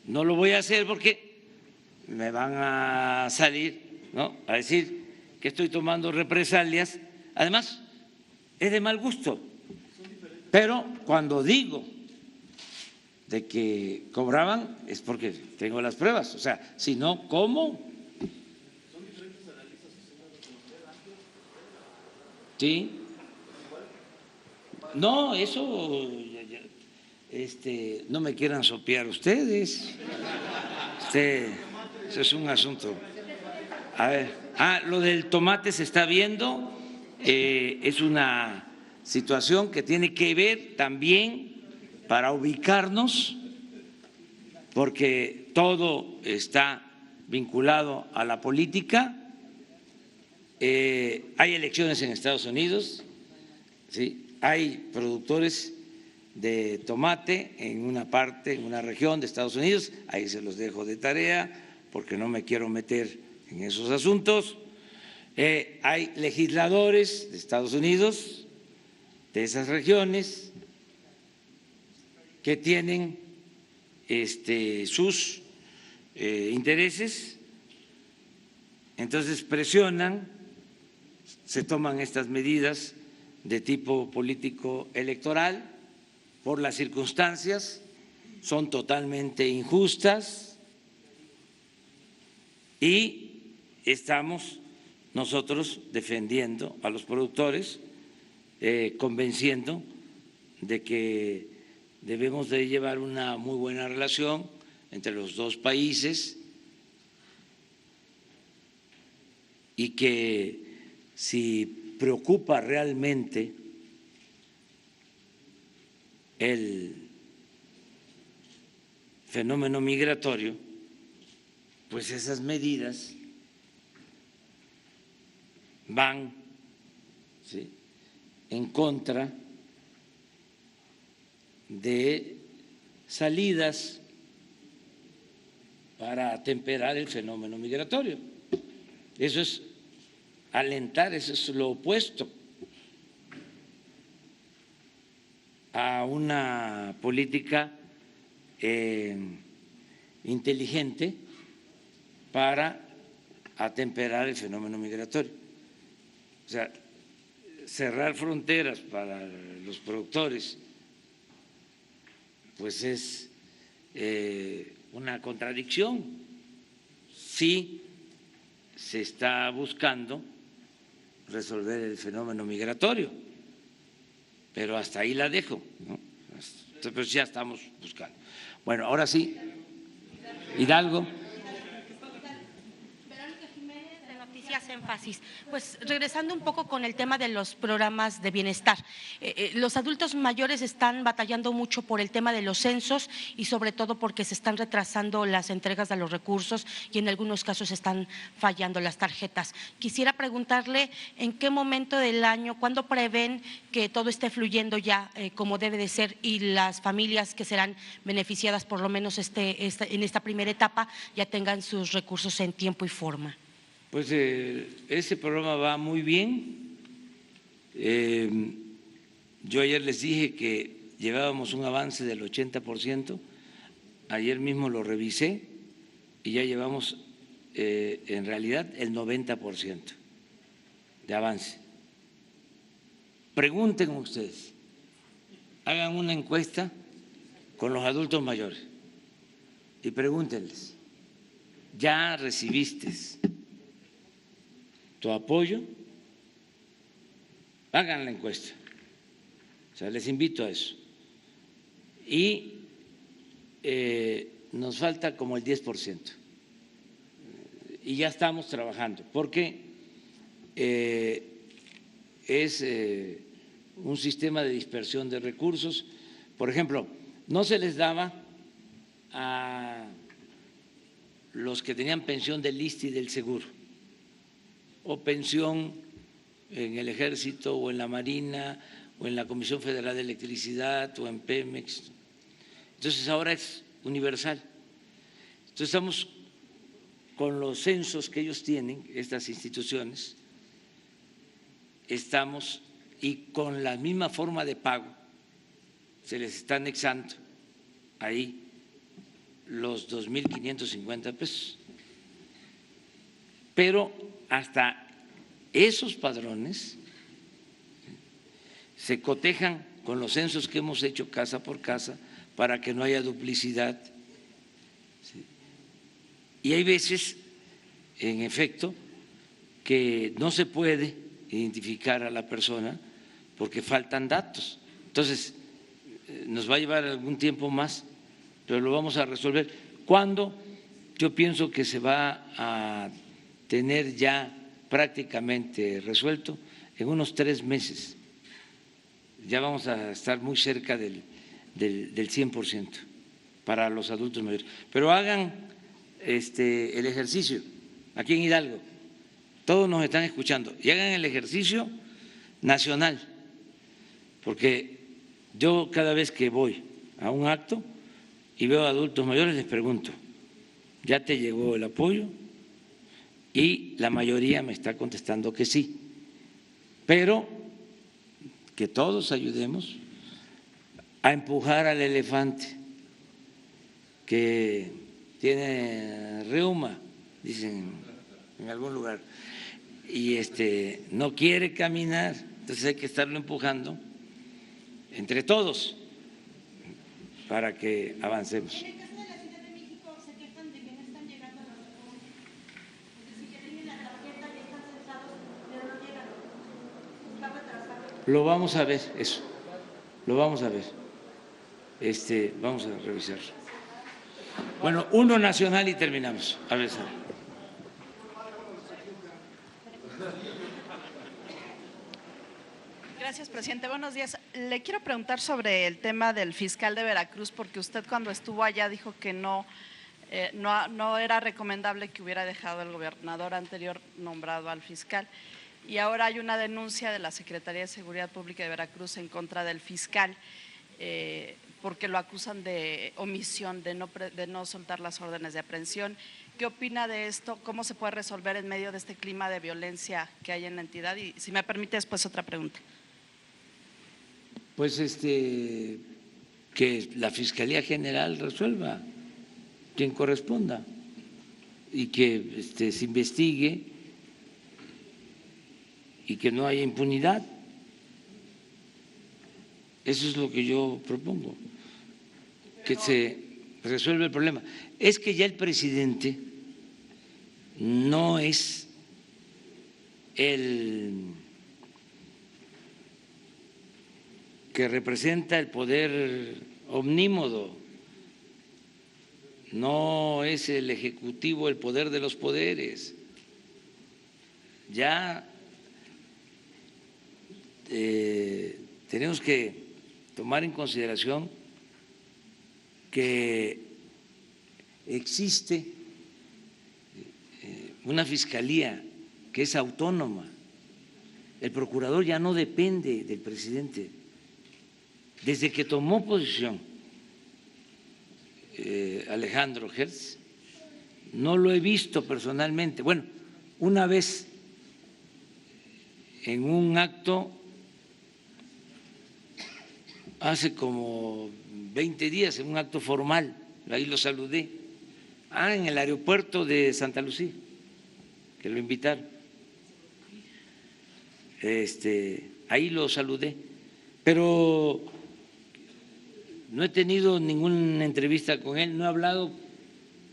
no lo voy a hacer porque me van a salir, ¿no?, a decir que estoy tomando represalias. Además, es de mal gusto. Pero cuando digo de que cobraban es porque tengo las pruebas. O sea, si no, ¿cómo? Sí. No, eso no me quieran sopear ustedes. Eso es un asunto. A ver, lo del tomate se está viendo, es una situación que tiene que ver también para ubicarnos, porque todo está vinculado a la política. Hay elecciones en Estados Unidos, ¿sí? Hay productores de tomate en una parte, en una región de Estados Unidos, ahí se los dejo de tarea porque no me quiero meter en esos asuntos. Hay legisladores de Estados Unidos, de esas regiones, que tienen sus intereses, entonces presionan, se toman estas medidas de tipo político electoral por las circunstancias, son totalmente injustas y estamos nosotros defendiendo a los productores, convenciendo de que debemos de llevar una muy buena relación entre los dos países y que si preocupa realmente el fenómeno migratorio, pues esas medidas van, ¿sí?, en contra de salidas para atemperar el fenómeno migratorio. Eso es alentar, eso es lo opuesto a una política inteligente para atemperar el fenómeno migratorio. O sea, cerrar fronteras para los productores, pues es una contradicción. Sí se está buscando resolver el fenómeno migratorio, pero hasta ahí la dejo, ¿no? Pues ya estamos buscando. Bueno, ahora sí, Hidalgo. Énfasis. Pues regresando un poco con el tema de los programas de bienestar, los adultos mayores están batallando mucho por el tema de los censos y sobre todo porque se están retrasando las entregas de los recursos y en algunos casos están fallando las tarjetas. Quisiera preguntarle en qué momento del año, cuándo prevén que todo esté fluyendo ya como debe de ser y las familias que serán beneficiadas por lo menos en esta primera etapa ya tengan sus recursos en tiempo y forma. Pues ese programa va muy bien. Yo ayer les dije que llevábamos un avance del 80%, ayer mismo lo revisé y ya llevamos en realidad el 90% de avance. Pregunten ustedes, hagan una encuesta con los adultos mayores y pregúntenles, ¿ya recibiste tu apoyo? Hagan la encuesta. O sea, les invito a eso. Y nos falta como el 10%. Y ya estamos trabajando, porque es un sistema de dispersión de recursos. Por ejemplo, no se les daba a los que tenían pensión del ISSSTE y del Seguro, o pensión en el Ejército o en la Marina o en la Comisión Federal de Electricidad o en Pemex. Entonces ahora es universal. Entonces estamos con los censos que ellos tienen, estas instituciones, estamos y con la misma forma de pago se les está anexando ahí los 2.550 pesos. Pero hasta esos padrones se cotejan con los censos que hemos hecho casa por casa para que no haya duplicidad. Y hay veces, en efecto, que no se puede identificar a la persona porque faltan datos. Entonces, nos va a llevar algún tiempo más, pero lo vamos a resolver. ¿Cuándo? Yo pienso que se va a tener ya prácticamente resuelto en unos 3 meses. Ya vamos a estar muy cerca del 100% para los adultos mayores. Pero hagan el ejercicio aquí en Hidalgo, todos nos están escuchando, y hagan el ejercicio nacional, porque yo cada vez que voy a un acto y veo a adultos mayores les pregunto, ¿ya te llegó el apoyo? Y la mayoría me está contestando que sí, pero que todos ayudemos a empujar al elefante que tiene reuma, dicen en algún lugar, y no quiere caminar, entonces hay que estarlo empujando entre todos para que avancemos. Lo vamos a ver, eso, lo vamos a ver, vamos a revisar. Bueno, uno nacional y terminamos. A ver, Sara. Gracias, presidente. Buenos días. Le quiero preguntar sobre el tema del fiscal de Veracruz, porque usted cuando estuvo allá dijo que no era recomendable que hubiera dejado el gobernador anterior nombrado al fiscal. Y ahora hay una denuncia de la Secretaría de Seguridad Pública de Veracruz en contra del fiscal, porque lo acusan de omisión, de no soltar las órdenes de aprehensión. ¿Qué opina de esto? ¿Cómo se puede resolver en medio de este clima de violencia que hay en la entidad? Y si me permite después otra pregunta. Pues que la Fiscalía General resuelva, quien corresponda, y que se investigue y que no haya impunidad. Eso es lo que yo propongo, que se resuelva el problema. Es que ya el presidente no es el que representa el poder omnímodo, no es el ejecutivo el poder de los poderes. Ya tenemos que tomar en consideración que existe una fiscalía que es autónoma. El procurador ya no depende del presidente. Desde que tomó posición Alejandro Hertz, no lo he visto personalmente. Bueno, una vez en un acto hace como 20 días, en un acto formal, ahí lo saludé, en el aeropuerto de Santa Lucía, que lo invitaron, ahí lo saludé, pero no he tenido ninguna entrevista con él, no he hablado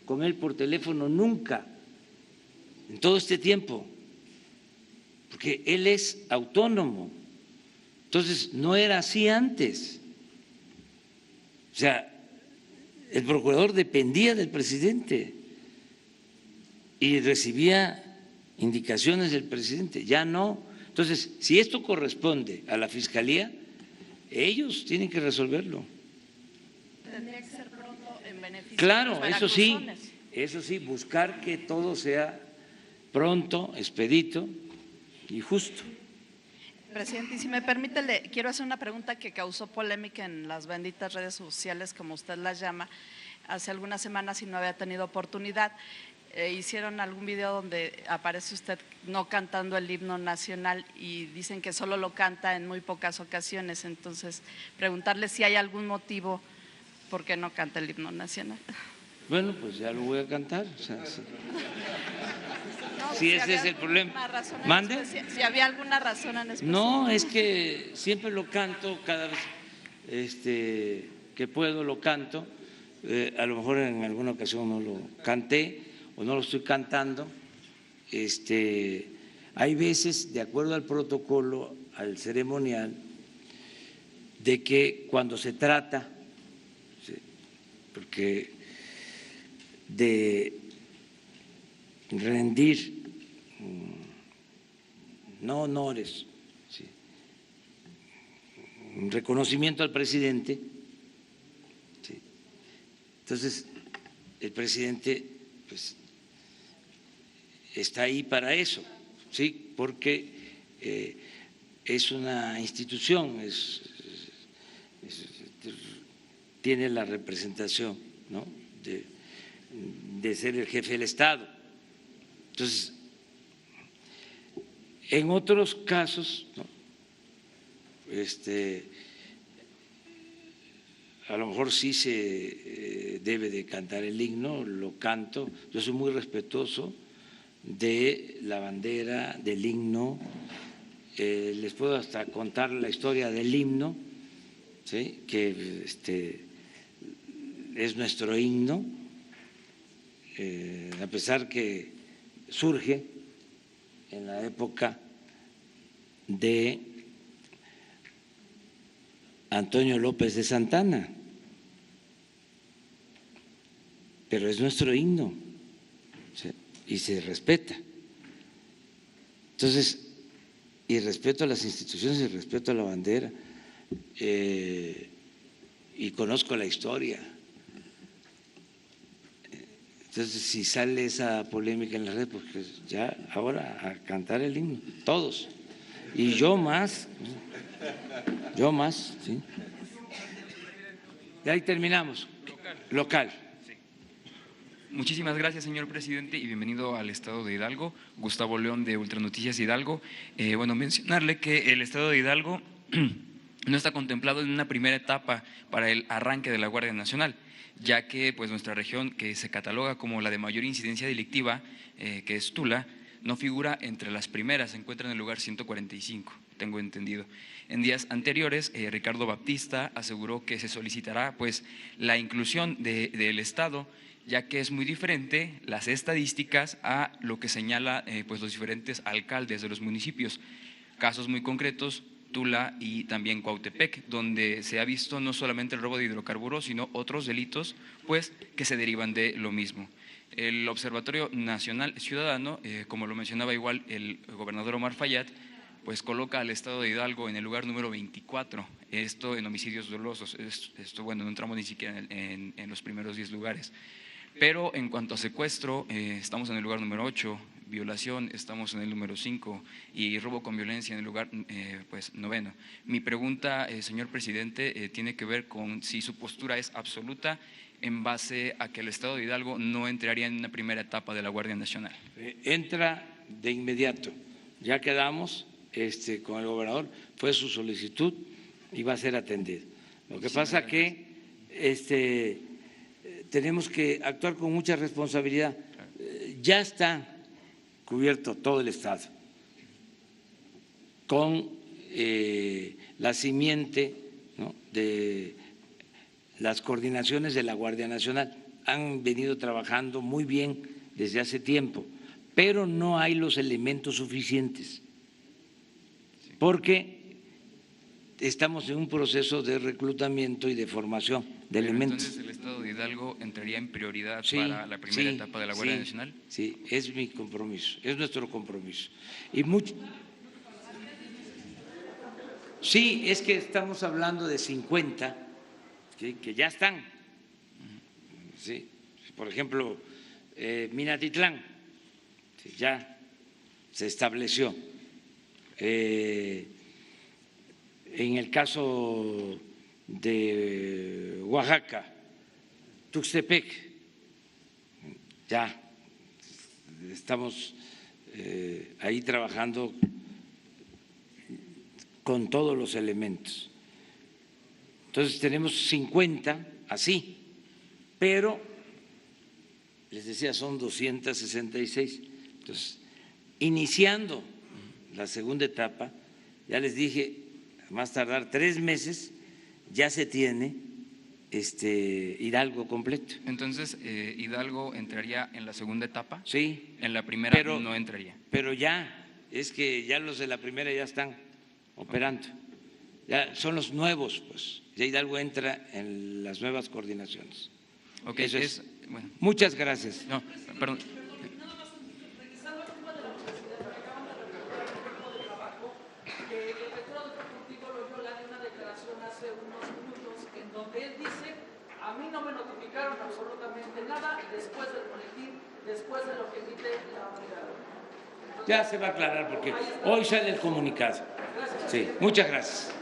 con él por teléfono nunca en todo este tiempo, porque él es autónomo. Entonces, no era así antes. O sea, el procurador dependía del presidente y recibía indicaciones del presidente, ya no. Entonces, si esto corresponde a la Fiscalía, ellos tienen que resolverlo. Tendría que ser pronto en beneficio Claro, de los eso sí, buscar que todo sea pronto, expedito y justo. Presidente, y si me permite, le quiero hacer una pregunta que causó polémica en las benditas redes sociales, como usted las llama, hace algunas semanas y no había tenido oportunidad. Hicieron algún video donde aparece usted no cantando el himno nacional y dicen que solo lo canta en muy pocas ocasiones. Entonces, preguntarle si hay algún motivo por qué no canta el himno nacional. Bueno, pues ya lo voy a cantar. O sea, sí. No, si ese es el problema. ¿Mande? Si había alguna razón en especial. No, es que siempre lo canto, cada vez que puedo lo canto. A lo mejor en alguna ocasión no lo canté o no lo estoy cantando. Hay veces, de acuerdo al protocolo, al ceremonial, de que cuando se trata, porque de rendir no honores, un reconocimiento al presidente, entonces el presidente pues está ahí para eso, sí, porque es una institución, tiene la representación, ¿no?, de ser el jefe del Estado. Entonces, en otros casos, ¿no?, a lo mejor sí se debe de cantar el himno, lo canto. Yo soy muy respetuoso de la bandera, del himno. Les puedo hasta contar la historia del himno, ¿sí?, que es nuestro himno, a pesar que surge en la época de Antonio López de Santana, pero es nuestro himno, ¿sí?, y se respeta. Entonces, y respeto a las instituciones y respeto a la bandera, y conozco la historia. Entonces, si sale esa polémica en la red, porque ya ahora a cantar el himno, todos. Y yo más, ¿sí? Y ahí terminamos. Local. Muchísimas gracias, señor presidente, y bienvenido al Estado de Hidalgo. Gustavo León, de Ultranoticias Hidalgo. Bueno, mencionarle que el Estado de Hidalgo no está contemplado en una primera etapa para el arranque de la Guardia Nacional, ya que pues nuestra región, que se cataloga como la de mayor incidencia delictiva, que es Tula, no figura entre las primeras, se encuentra en el lugar 145, tengo entendido. En días anteriores, Ricardo Baptista aseguró que se solicitará pues la inclusión del Estado, ya que es muy diferente las estadísticas a lo que señala pues los diferentes alcaldes de los municipios. Casos muy concretos, Tula y también Cuautepec, donde se ha visto no solamente el robo de hidrocarburos, sino otros delitos pues que se derivan de lo mismo. El Observatorio Nacional Ciudadano, como lo mencionaba igual el gobernador Omar Fayad, pues coloca al Estado de Hidalgo en el lugar número 24, esto en homicidios dolosos, esto bueno, no entramos ni siquiera en los primeros 10 lugares. Pero en cuanto a secuestro, estamos en el lugar número 8, violación estamos en el número 5 y robo con violencia en el lugar pues 9. Mi pregunta, señor presidente, tiene que ver con si su postura es absoluta en base a que el Estado de Hidalgo no entraría en una primera etapa de la Guardia Nacional. Entra de inmediato, ya quedamos con el gobernador, fue su solicitud y va a ser atendido. Lo que pasa que tenemos que actuar con mucha responsabilidad. Ya está cubierto todo el Estado con la simiente, ¿no?, de las coordinaciones de la Guardia Nacional. Han venido trabajando muy bien desde hace tiempo, pero no hay los elementos suficientes, porque estamos en un proceso de reclutamiento y de formación de elementos. Entonces, ¿el Estado de Hidalgo entraría en prioridad para la primera etapa de la Guardia Nacional? Sí, es mi compromiso, es nuestro compromiso. Sí, es que estamos hablando de 50 que ya están. Sí, por ejemplo, Minatitlán, ya se estableció. En el caso de Oaxaca, Tuxtepec, ya estamos ahí trabajando con todos los elementos. Entonces tenemos 50 así, pero les decía son 266. Entonces, iniciando la segunda etapa, ya les dije, a más tardar 3 meses ya se tiene Hidalgo completo. Entonces, ¿Hidalgo entraría en la segunda etapa? Sí. En la primera no entraría. Pero ya, es que ya los de la primera ya están operando. Ya son los nuevos, pues. Ya Hidalgo entra en las nuevas coordinaciones. Ok, eso es. Bueno. Muchas gracias. No, perdón. A mí no me notificaron absolutamente nada después del boletín, después de lo que emite la unidad. Ya se va a aclarar porque hoy sale el comunicado. Sí, muchas gracias.